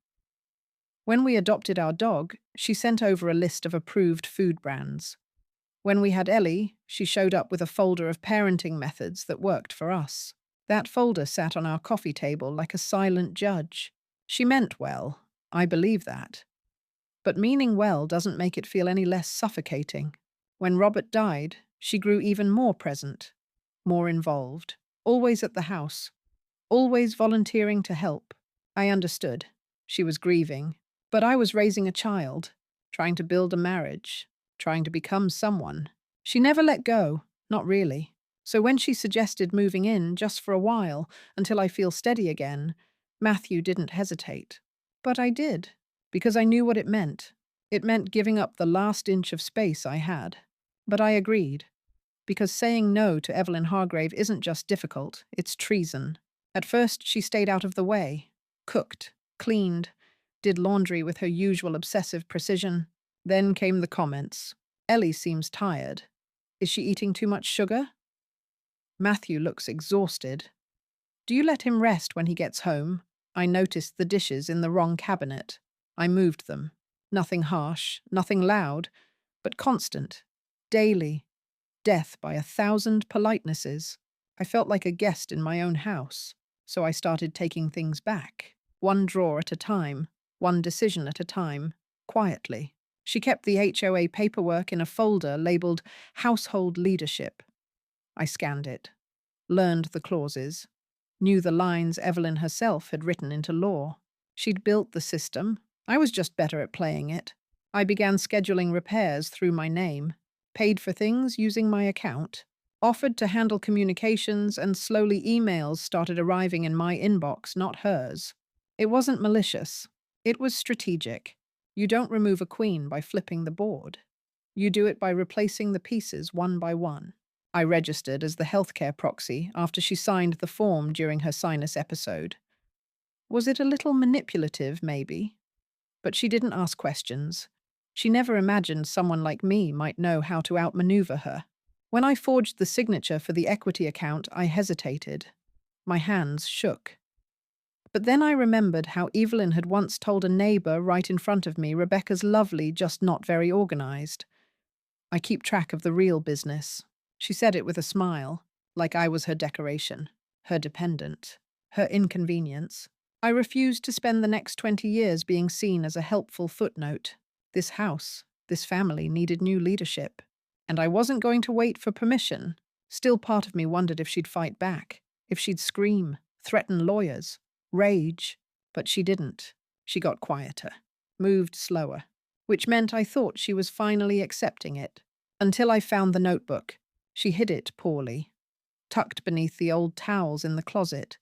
When we adopted our dog, she sent over a list of approved food brands. When we had Ellie, she showed up with a folder of parenting methods that worked for us. That folder sat on our coffee table like a silent judge. She meant well, I believe that. But meaning well doesn't make it feel any less suffocating. When Robert died, she grew even more present, more involved, always at the house, always volunteering to help. I understood. She was grieving, but I was raising a child, trying to build a marriage, trying to become someone. She never let go, not really. So when she suggested moving in just for a while, until I feel steady again, Matthew didn't hesitate. But I did, because I knew what it meant. It meant giving up the last inch of space I had. But I agreed, because saying no to Evelyn Hargrave isn't just difficult, it's treason. At first, she stayed out of the way, cooked, cleaned, did laundry with her usual obsessive precision. Then came the comments. "Ellie seems tired. Is she eating too much sugar?" "Matthew looks exhausted. Do you let him rest when he gets home?" I noticed the dishes in the wrong cabinet. I moved them. Nothing harsh, nothing loud, but constant, daily, death by 1,000 politenesses. I felt like a guest in my own house, so I started taking things back, one drawer at a time, one decision at a time, quietly. She kept the HOA paperwork in a folder labeled Household Leadership. I scanned it, learned the clauses, knew the lines Evelyn herself had written into law. She'd built the system. I was just better at playing it. I began scheduling repairs through my name, paid for things using my account, offered to handle communications, and slowly emails started arriving in my inbox, not hers. It wasn't malicious. It was strategic. You don't remove a queen by flipping the board. You do it by replacing the pieces one by one. I registered as the healthcare proxy after she signed the form during her sinus episode. Was it a little manipulative, maybe? But she didn't ask questions. She never imagined someone like me might know how to outmaneuver her. When I forged the signature for the equity account, I hesitated. My hands shook. But then I remembered how Evelyn had once told a neighbor right in front of me, "Rebecca's lovely, just not very organized." I keep track of the real business. She said it with a smile, like I was her decoration, her dependent, her inconvenience. I refused to spend the next 20 years being seen as a helpful footnote. This house, this family needed new leadership. And I wasn't going to wait for permission. Still, part of me wondered if she'd fight back, if she'd scream, threaten lawyers, rage. But she didn't. She got quieter, moved slower, which meant I thought she was finally accepting it. Until I found the notebook. She hid it poorly, tucked beneath the old towels in the closet.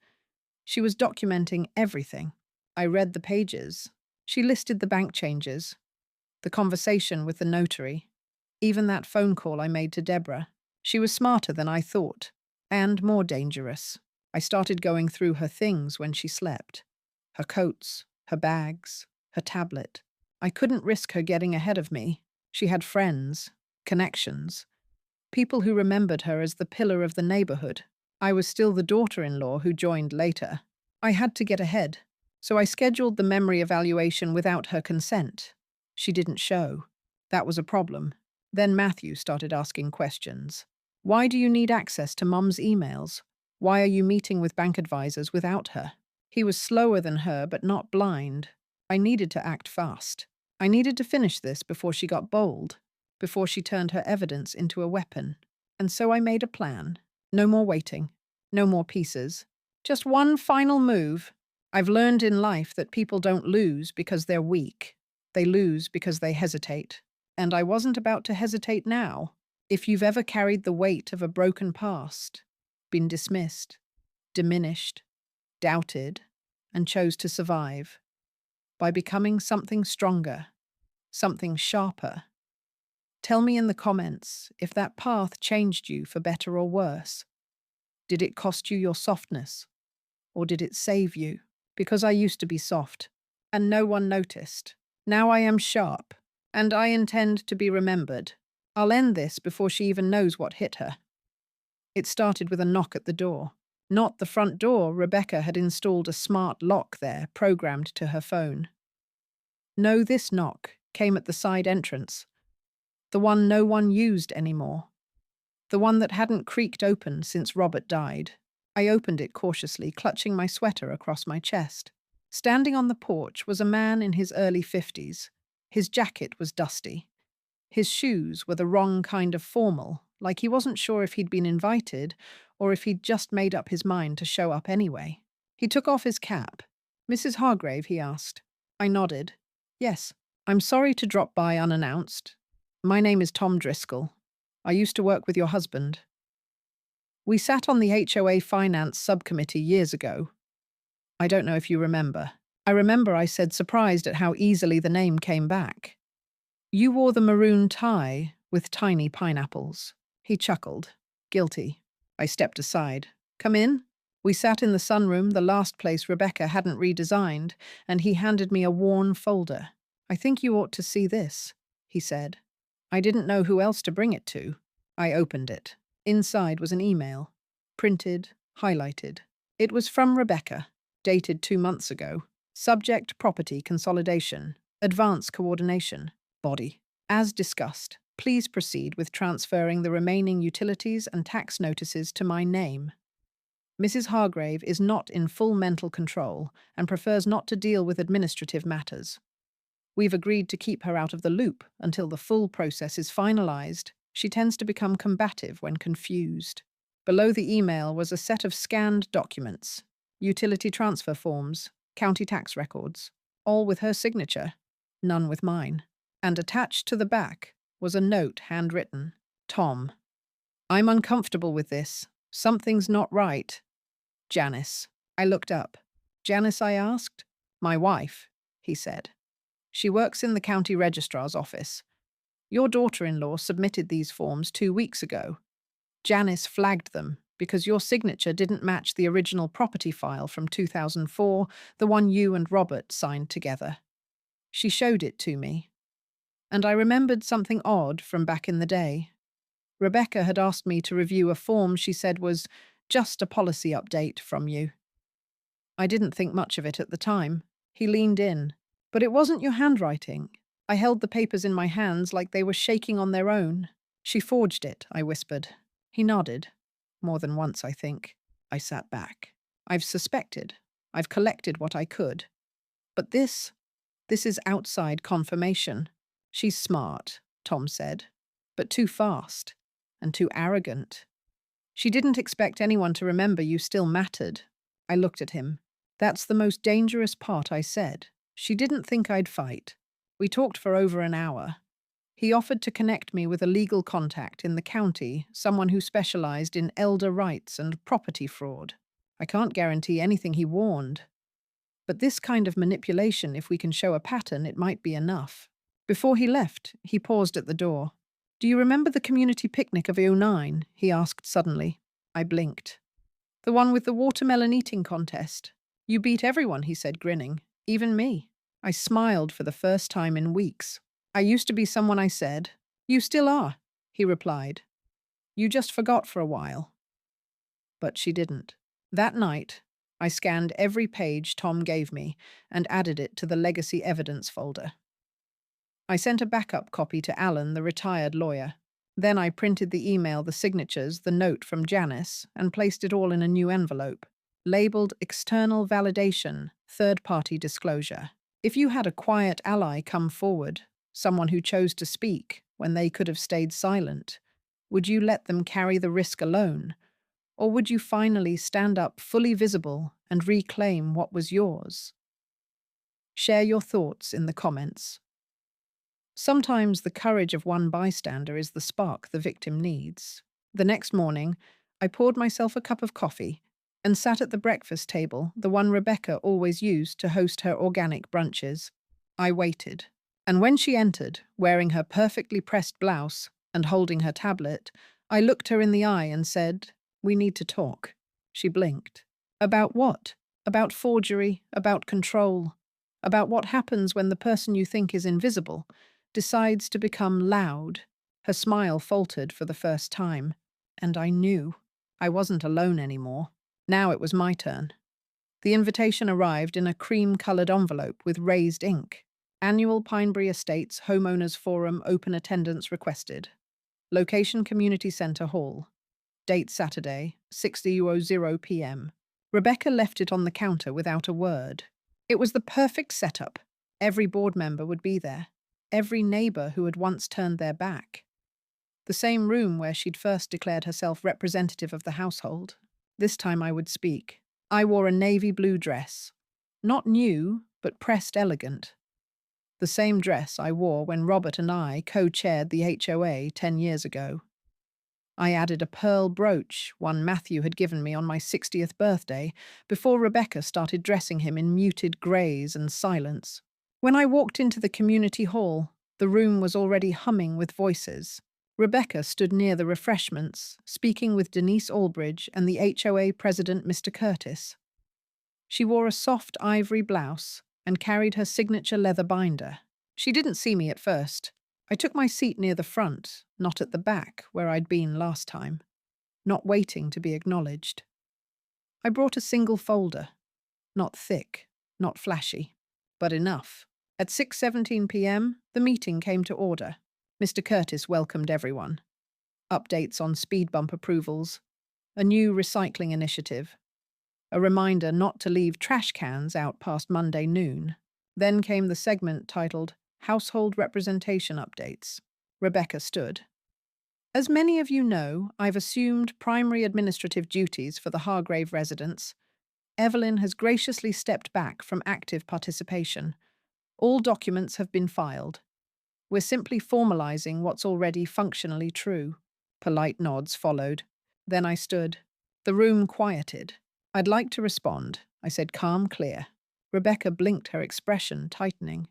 She was documenting everything. I read the pages. She listed the bank changes, the conversation with the notary, even that phone call I made to Deborah. She was smarter than I thought, and more dangerous. I started going through her things when she slept. Her coats, her bags, her tablet. I couldn't risk her getting ahead of me. She had friends, connections, people who remembered her as the pillar of the neighborhood. I was still the daughter-in-law who joined later. I had to get ahead, so I scheduled the memory evaluation without her consent. She didn't show. That was a problem. Then Matthew started asking questions. Why do you need access to Mum's emails? Why are you meeting with bank advisors without her? He was slower than her, but not blind. I needed to act fast. I needed to finish this before she got bold, before she turned her evidence into a weapon. And so I made a plan. No more waiting. No more pieces. Just one final move. I've learned in life that people don't lose because they're weak. They lose because they hesitate. And I wasn't about to hesitate now. If you've ever carried the weight of a broken past, been dismissed, diminished, doubted, and chose to survive by becoming something stronger, something sharper, tell me in the comments if that path changed you for better or worse. Did it cost you your softness? Or did it save you? Because I used to be soft, and no one noticed. Now I am sharp, and I intend to be remembered. I'll end this before she even knows what hit her. It started with a knock at the door. Not the front door. Rebecca had installed a smart lock there, programmed to her phone. No, this knock came at the side entrance. The one no one used anymore. The one that hadn't creaked open since Robert died. I opened it cautiously, clutching my sweater across my chest. Standing on the porch was a man in his early 50s. His jacket was dusty. His shoes were the wrong kind of formal, like he wasn't sure if he'd been invited or if he'd just made up his mind to show up anyway. He took off his cap. "Mrs. Hargrave?" he asked. I nodded. "Yes. I'm sorry to drop by unannounced. My name is Tom Driscoll. I used to work with your husband. We sat on the HOA finance subcommittee years ago. I don't know if you remember. I remember I said surprised at how easily the name came back. You wore the maroon tie with tiny pineapples." He chuckled. Guilty. I stepped aside. "Come in." We sat in the sunroom, the last place Rebecca hadn't redesigned, and he handed me a worn folder. "I think you ought to see this," he said. I didn't know who else to bring it to. I opened it. Inside was an email. Printed, highlighted. It was from Rebecca, dated 2 months ago. Subject: property consolidation. Advance coordination. Body: as discussed, please proceed with transferring the remaining utilities and tax notices to my name. Mrs. Hargrave is not in full mental control and prefers not to deal with administrative matters. We've agreed to keep her out of the loop until the full process is finalized. She tends to become combative when confused. Below the email was a set of scanned documents, utility transfer forms, county tax records, all with her signature, none with mine. And attached to the back was a note handwritten. "Tom, I'm uncomfortable with this. Something's not right. Janice." I looked up. "Janice?" I asked. "My wife," he said. "She works in the county registrar's office. Your daughter-in-law submitted these forms 2 weeks ago. Janice flagged them because your signature didn't match the original property file from 2004, the one you and Robert signed together. She showed it to me. And I remembered something odd from back in the day. Rebecca had asked me to review a form she said was just a policy update from you. I didn't think much of it at the time." He leaned in. "But it wasn't your handwriting." I held the papers in my hands like they were shaking on their own. "She forged it," I whispered. He nodded. "More than once, I think." I sat back. "I've suspected. I've collected what I could. But this is outside confirmation. She's smart," Tom said, "but too fast and too arrogant. She didn't expect anyone to remember you still mattered." I looked at him. "That's the most dangerous part," I said. She didn't think I'd fight. We talked for over an hour. He offered to connect me with a legal contact in the county, someone who specialized in elder rights and property fraud. I can't guarantee anything he warned. But this kind of manipulation, if we can show a pattern, it might be enough. Before he left, he paused at the door. "Do you remember the community picnic of '09? He asked suddenly. I blinked. "The one with the watermelon eating contest. You beat everyone," he said, grinning. Even me. I smiled for the first time in weeks. I used to be someone I said. You still are, he replied. You just forgot for a while. But she didn't. That night, I scanned every page Tom gave me and added it to the legacy evidence folder. I sent a backup copy to Alan, the retired lawyer. Then I printed the email, the signatures, the note from Janice, and placed it all in a new envelope, labeled External Validation, Third-Party Disclosure. If you had a quiet ally come forward, someone who chose to speak when they could have stayed silent, would you let them carry the risk alone? Or would you finally stand up fully visible and reclaim what was yours? Share your thoughts in the comments. Sometimes the courage of one bystander is the spark the victim needs. The next morning, I poured myself a cup of coffee and sat at the breakfast table, the one Rebecca always used to host her organic brunches. I waited, and when she entered, wearing her perfectly pressed blouse and holding her tablet, I looked her in the eye and said, "We need to talk." She blinked. About what? About forgery, about control, about what happens when the person you think is invisible decides to become loud. Her smile faltered for the first time, and I knew I wasn't alone anymore. Now it was my turn. The invitation arrived in a cream-colored envelope with raised ink. Annual Pinebury Estates Homeowners Forum open attendance requested. Location Community Center Hall. Date Saturday, 6:00 p.m. Rebecca left it on the counter without a word. It was the perfect setup. Every board member would be there. Every neighbor who had once turned their back. The same room where she'd first declared herself representative of the household. This time I would speak. I wore a navy blue dress. Not new, but pressed elegant. The same dress I wore when Robert and I co-chaired the HOA 10 years ago. I added a pearl brooch, one Matthew had given me on my 60th birthday, before Rebecca started dressing him in muted greys and silence. When I walked into the community hall, the room was already humming with voices. Rebecca stood near the refreshments, speaking with Denise Albridge and the HOA president, Mr. Curtis. She wore a soft ivory blouse and carried her signature leather binder. She didn't see me at first. I took my seat near the front, not at the back where I'd been last time, not waiting to be acknowledged. I brought a single folder, not thick, not flashy, but enough. At 6:17 p.m., the meeting came to order. Mr. Curtis welcomed everyone. Updates on speed bump approvals, a new recycling initiative, a reminder not to leave trash cans out past Monday noon. Then came the segment titled Household Representation Updates. Rebecca stood. As many of you know, I've assumed primary administrative duties for the Hargrave residents. Evelyn has graciously stepped back from active participation. All documents have been filed. We're simply formalizing what's already functionally true. Polite nods followed. Then I stood. The room quieted. I'd like to respond, I said, calm, clear. Rebecca blinked, her expression tightening.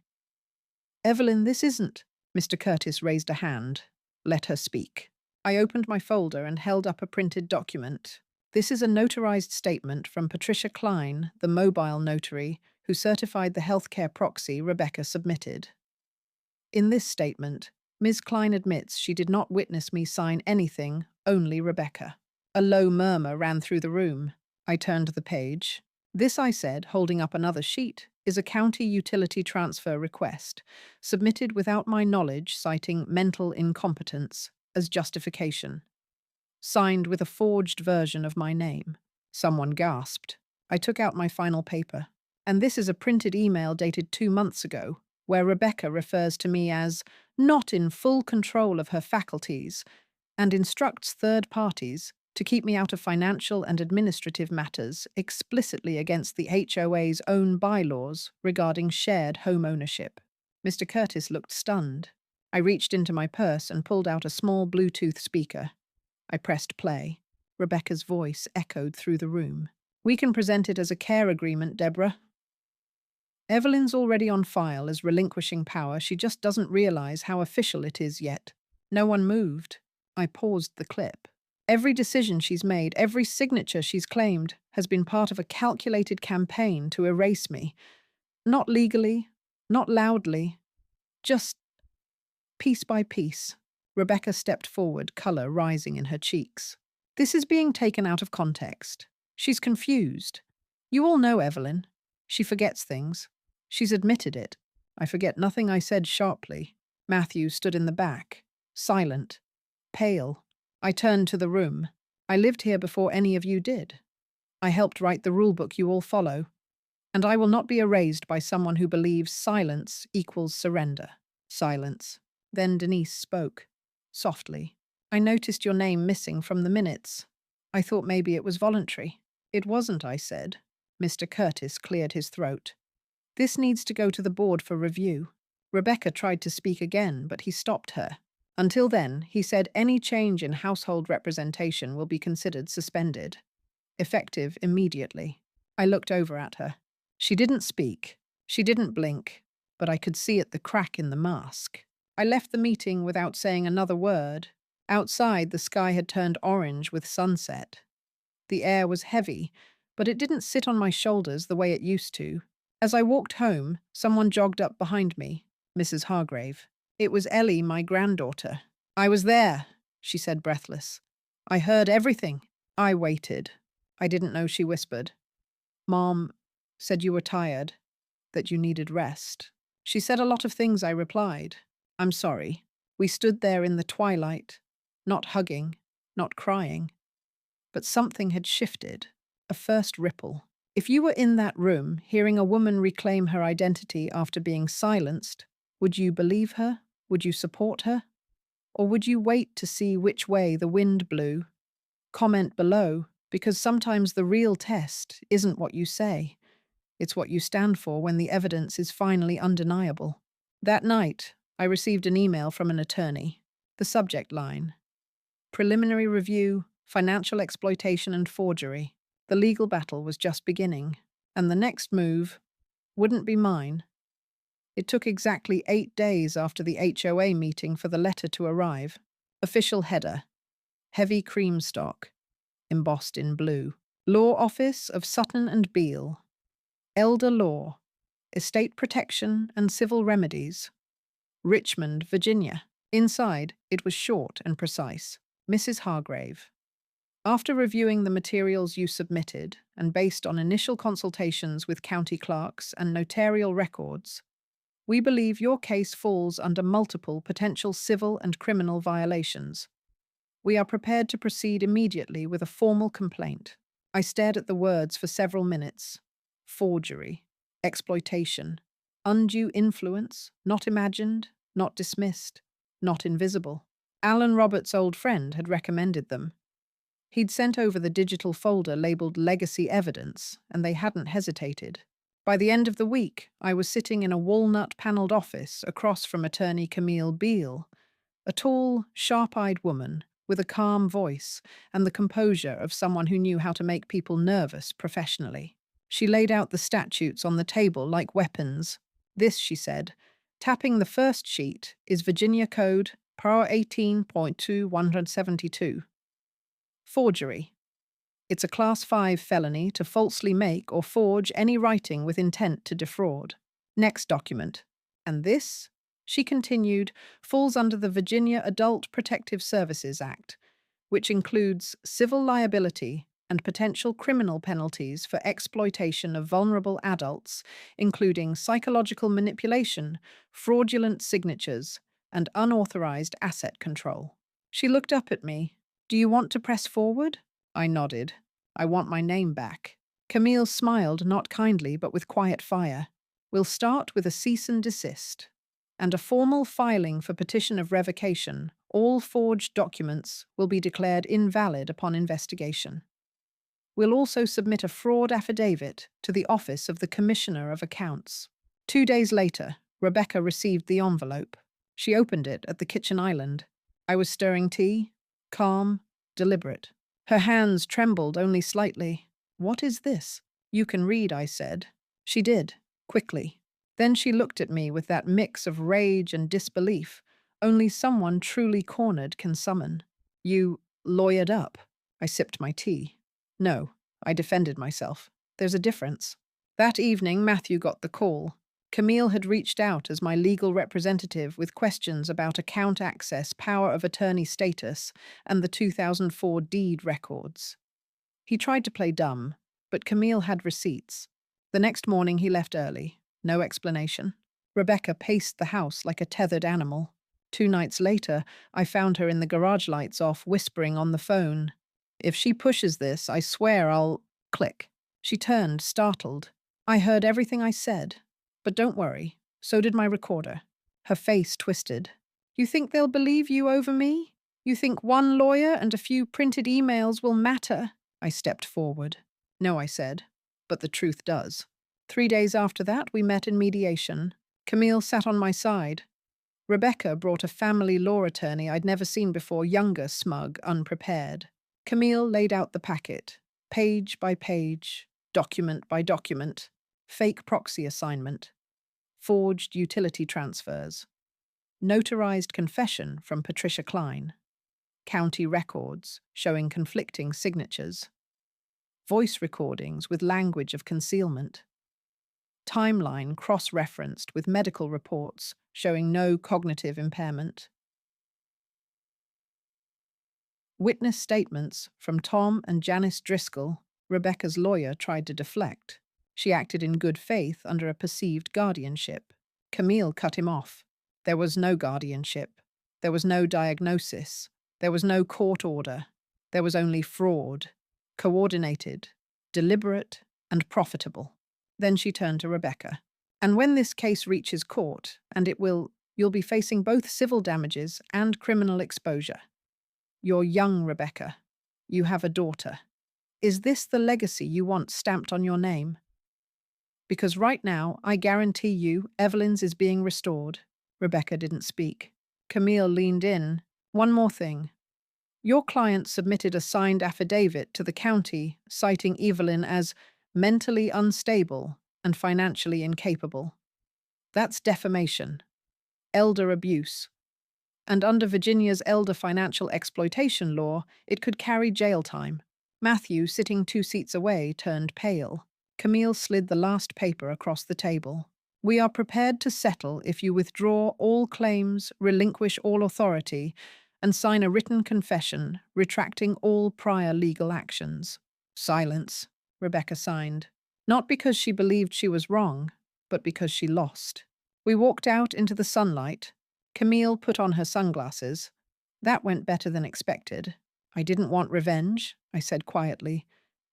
Evelyn, this isn't. Mr. Curtis raised a hand. Let her speak. I opened my folder and held up a printed document. This is a notarized statement from Patricia Klein, the mobile notary, who certified the healthcare proxy Rebecca submitted. In this statement, Ms. Klein admits she did not witness me sign anything, only Rebecca. A low murmur ran through the room. I turned the page. This, I said, holding up another sheet, is a county utility transfer request, submitted without my knowledge, citing mental incompetence as justification. Signed with a forged version of my name. Someone gasped. I took out my final paper. And this is a printed email dated 2 months ago, where Rebecca refers to me as not in full control of her faculties and instructs third parties to keep me out of financial and administrative matters explicitly against the HOA's own bylaws regarding shared home ownership. Mr. Curtis looked stunned. I reached into my purse and pulled out a small Bluetooth speaker. I pressed play. Rebecca's voice echoed through the room. We can present it as a care agreement, Deborah. Evelyn's already on file as relinquishing power. She just doesn't realize how official it is yet. No one moved. I paused the clip. Every decision she's made, every signature she's claimed, has been part of a calculated campaign to erase me. Not legally, not loudly, just piece by piece. Rebecca stepped forward, color rising in her cheeks. This is being taken out of context. She's confused. You all know Evelyn. She forgets things. She's admitted it. I forget nothing, I said sharply. Matthew stood in the back, silent, pale. I turned to the room. I lived here before any of you did. I helped write the rule book you all follow, and I will not be erased by someone who believes silence equals surrender. Silence. Then Denise spoke, softly. I noticed your name missing from the minutes. I thought maybe it was voluntary. It wasn't, I said. Mr. Curtis cleared his throat. This needs to go to the board for review. Rebecca tried to speak again, but he stopped her. Until then, he said any change in household representation will be considered suspended. Effective immediately. I looked over at her. She didn't speak. She didn't blink, but I could see at the crack in the mask. I left the meeting without saying another word. Outside, the sky had turned orange with sunset. The air was heavy, but it didn't sit on my shoulders the way it used to. As I walked home, someone jogged up behind me, Mrs. Hargrave. It was Ellie, my granddaughter. I was there, she said, breathless. I heard everything. I waited. I didn't know she whispered. Mom said you were tired, that you needed rest. She said a lot of things, I replied. I'm sorry. We stood there in the twilight, not hugging, not crying. But something had shifted, a first ripple. If you were in that room, hearing a woman reclaim her identity after being silenced, would you believe her? Would you support her? Or would you wait to see which way the wind blew? Comment below, because sometimes the real test isn't what you say. It's what you stand for when the evidence is finally undeniable. That night, I received an email from an attorney. The subject line: preliminary review, financial exploitation and forgery. The legal battle was just beginning, and the next move wouldn't be mine. It took exactly 8 days after the HOA meeting for the letter to arrive. Official header: heavy cream stock, embossed in blue. Law Office of Sutton and Beale. Elder Law, Estate Protection and Civil Remedies. Richmond, Virginia. Inside, it was short and precise. Mrs. Hargrave. After reviewing the materials you submitted, and based on initial consultations with county clerks and notarial records, we believe your case falls under multiple potential civil and criminal violations. We are prepared to proceed immediately with a formal complaint. I stared at the words for several minutes. Forgery, exploitation, undue influence, not imagined, not dismissed, not invisible. Alan Roberts' old friend had recommended them. He'd sent over the digital folder labeled Legacy Evidence, and they hadn't hesitated. By the end of the week, I was sitting in a walnut-paneled office across from attorney Camille Beale, a tall, sharp-eyed woman with a calm voice and the composure of someone who knew how to make people nervous professionally. She laid out the statutes on the table like weapons. This, she said, tapping the first sheet, is Virginia Code Par 18.2172. Forgery. It's a Class 5 felony to falsely make or forge any writing with intent to defraud. Next document. And this, she continued, falls under the Virginia Adult Protective Services Act, which includes civil liability and potential criminal penalties for exploitation of vulnerable adults, including psychological manipulation, fraudulent signatures, and unauthorized asset control. She looked up at me. Do you want to press forward? I nodded. I want my name back. Camille smiled, not kindly, but with quiet fire. We'll start with a cease and desist, and a formal filing for petition of revocation. All forged documents will be declared invalid upon investigation. We'll also submit a fraud affidavit to the Office of the Commissioner of Accounts. 2 days later, Rebecca received the envelope. She opened it at the kitchen island. I was stirring tea, calm, deliberate. Her hands trembled only slightly. What is this? You can read, I said. She did, quickly. Then she looked at me with that mix of rage and disbelief only someone truly cornered can summon. You lawyered up. I sipped my tea. No, I defended myself. There's a difference. That evening, Matthew got the call. Camille had reached out as my legal representative with questions about account access, power of attorney status, and the 2004 deed records. He tried to play dumb, but Camille had receipts. The next morning he left early. No explanation. Rebecca paced the house like a tethered animal. 2 nights later, I found her in the garage lights off, whispering on the phone. If she pushes this, I swear I'll… Click. She turned, startled. I heard everything I said. But don't worry, so did my recorder. Her face twisted. You think they'll believe you over me? You think one lawyer and a few printed emails will matter? I stepped forward. No, I said, but the truth does. 3 days after that, we met in mediation. Camille sat on my side. Rebecca brought a family law attorney I'd never seen before, younger, smug, unprepared. Camille laid out the packet, page by page, document by document, fake proxy assignment, forged utility transfers, notarized confession from Patricia Klein, county records showing conflicting signatures, voice recordings with language of concealment, timeline cross-referenced with medical reports showing no cognitive impairment, witness statements from Tom and Janice Driscoll. Rebecca's lawyer tried to deflect. She acted in good faith under a perceived guardianship. Camille cut him off. There was no guardianship. There was no diagnosis. There was no court order. There was only fraud, coordinated, deliberate, and profitable. Then she turned to Rebecca. And when this case reaches court, and it will, you'll be facing both civil damages and criminal exposure. You're young, Rebecca. You have a daughter. Is this the legacy you want stamped on your name? Because right now, I guarantee you, Evelyn's is being restored. Rebecca didn't speak. Camille leaned in. One more thing. Your client submitted a signed affidavit to the county citing Evelyn as mentally unstable and financially incapable. That's defamation, elder abuse. And under Virginia's elder financial exploitation law, it could carry jail time. Matthew, sitting 2 seats away, turned pale. Camille slid the last paper across the table. We are prepared to settle if you withdraw all claims, relinquish all authority, and sign a written confession retracting all prior legal actions. Silence, Rebecca signed. Not because she believed she was wrong, but because she lost. We walked out into the sunlight. Camille put on her sunglasses. That went better than expected. I didn't want revenge, I said quietly,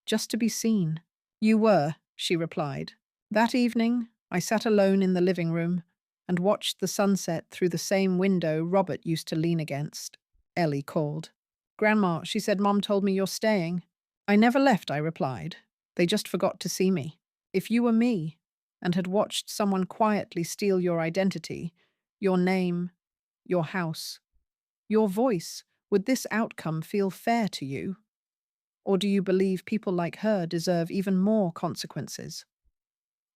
just to be seen. You were, she replied. That evening, I sat alone in the living room and watched the sunset through the same window Robert used to lean against. Ellie called. Grandma, she said, Mom told me you're staying. I never left, I replied. They just forgot to see me. If you were me and had watched someone quietly steal your identity, your name, your house, your voice, would this outcome feel fair to you? Or do you believe people like her deserve even more consequences?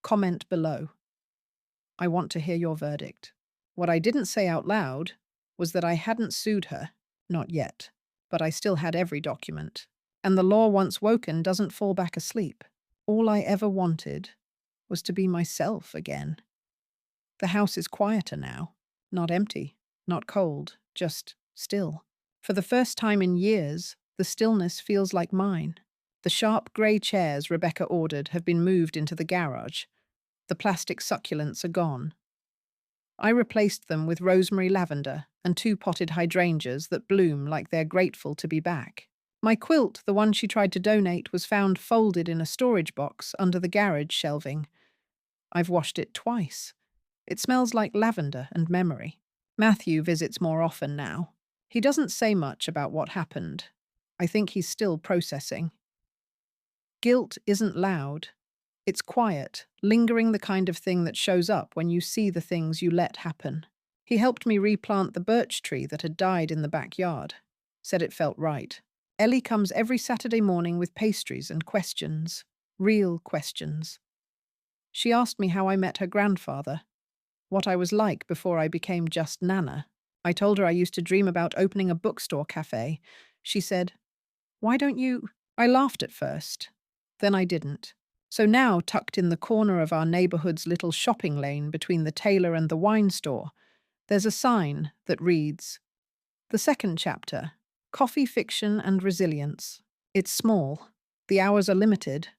Comment below. I want to hear your verdict. What I didn't say out loud was that I hadn't sued her, not yet, but I still had every document. And the law once woken doesn't fall back asleep. All I ever wanted was to be myself again. The house is quieter now, not empty, not cold, just still. For the first time in years, the stillness feels like mine. The sharp grey chairs Rebecca ordered have been moved into the garage. The plastic succulents are gone. I replaced them with rosemary lavender and 2 potted hydrangeas that bloom like they're grateful to be back. My quilt, the one she tried to donate, was found folded in a storage box under the garage shelving. I've washed it twice. It smells like lavender and memory. Matthew visits more often now. He doesn't say much about what happened. I think he's still processing. Guilt isn't loud. It's quiet, lingering, the kind of thing that shows up when you see the things you let happen. He helped me replant the birch tree that had died in the backyard. Said it felt right. Ellie comes every Saturday morning with pastries and questions. Real questions. She asked me how I met her grandfather, what I was like before I became just Nana. I told her I used to dream about opening a bookstore cafe. She said, "Why don't you?" I laughed at first. Then I didn't. So now, tucked in the corner of our neighborhood's little shopping lane between the tailor and the wine store, there's a sign that reads, "The second chapter, Coffee Fiction and Resilience." It's small, the hours are limited,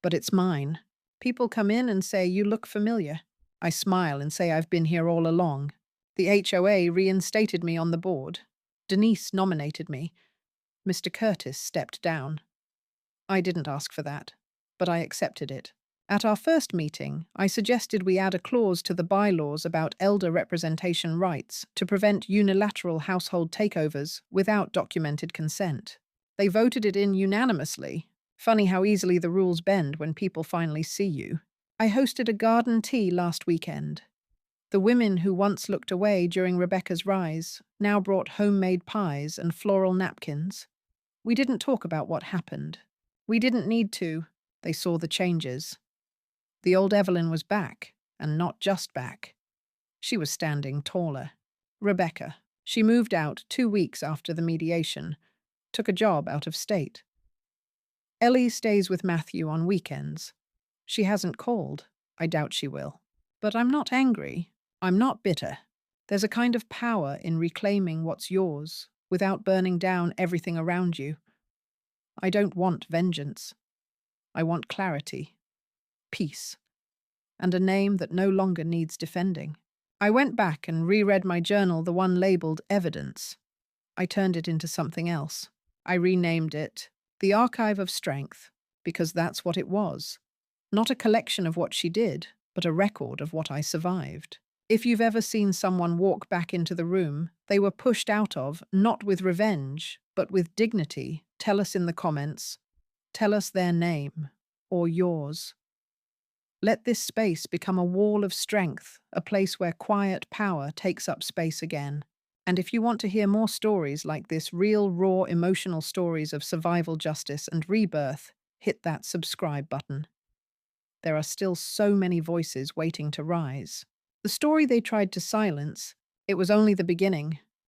but it's mine. People come in and say, "You look familiar." I smile and say, "I've been here all along." The HOA reinstated me on the board. Denise nominated me. Mr. Curtis stepped down. I didn't ask for that, but I accepted it. At our first meeting, I suggested we add a clause to the bylaws about elder representation rights to prevent unilateral household takeovers without documented consent. They voted it in unanimously. Funny how easily the rules bend when people finally see you. I hosted a garden tea last weekend. The women who once looked away during Rebecca's rise now brought homemade pies and floral napkins. We didn't talk about what happened. We didn't need to. They saw the changes. The old Evelyn was back, and not just back. She was standing taller. Rebecca. She moved out 2 weeks after the mediation, took a job out of state. Ellie stays with Matthew on weekends. She hasn't called. I doubt she will. But I'm not angry. I'm not bitter. There's a kind of power in reclaiming what's yours without burning down everything around you. I don't want vengeance. I want clarity, peace, and a name that no longer needs defending. I went back and reread my journal, the one labeled Evidence. I turned it into something else. I renamed it The Archive of Strength, because that's what it was. Not a collection of what she did, but a record of what I survived. If you've ever seen someone walk back into the room they were pushed out of, not with revenge, but with dignity, tell us in the comments. Tell us their name, or yours. Let this space become a wall of strength, a place where quiet power takes up space again. And if you want to hear more stories like this, real, raw, emotional stories of survival, justice, and rebirth, hit that subscribe button. There are still so many voices waiting to rise. The story they tried to silence, it was only the beginning.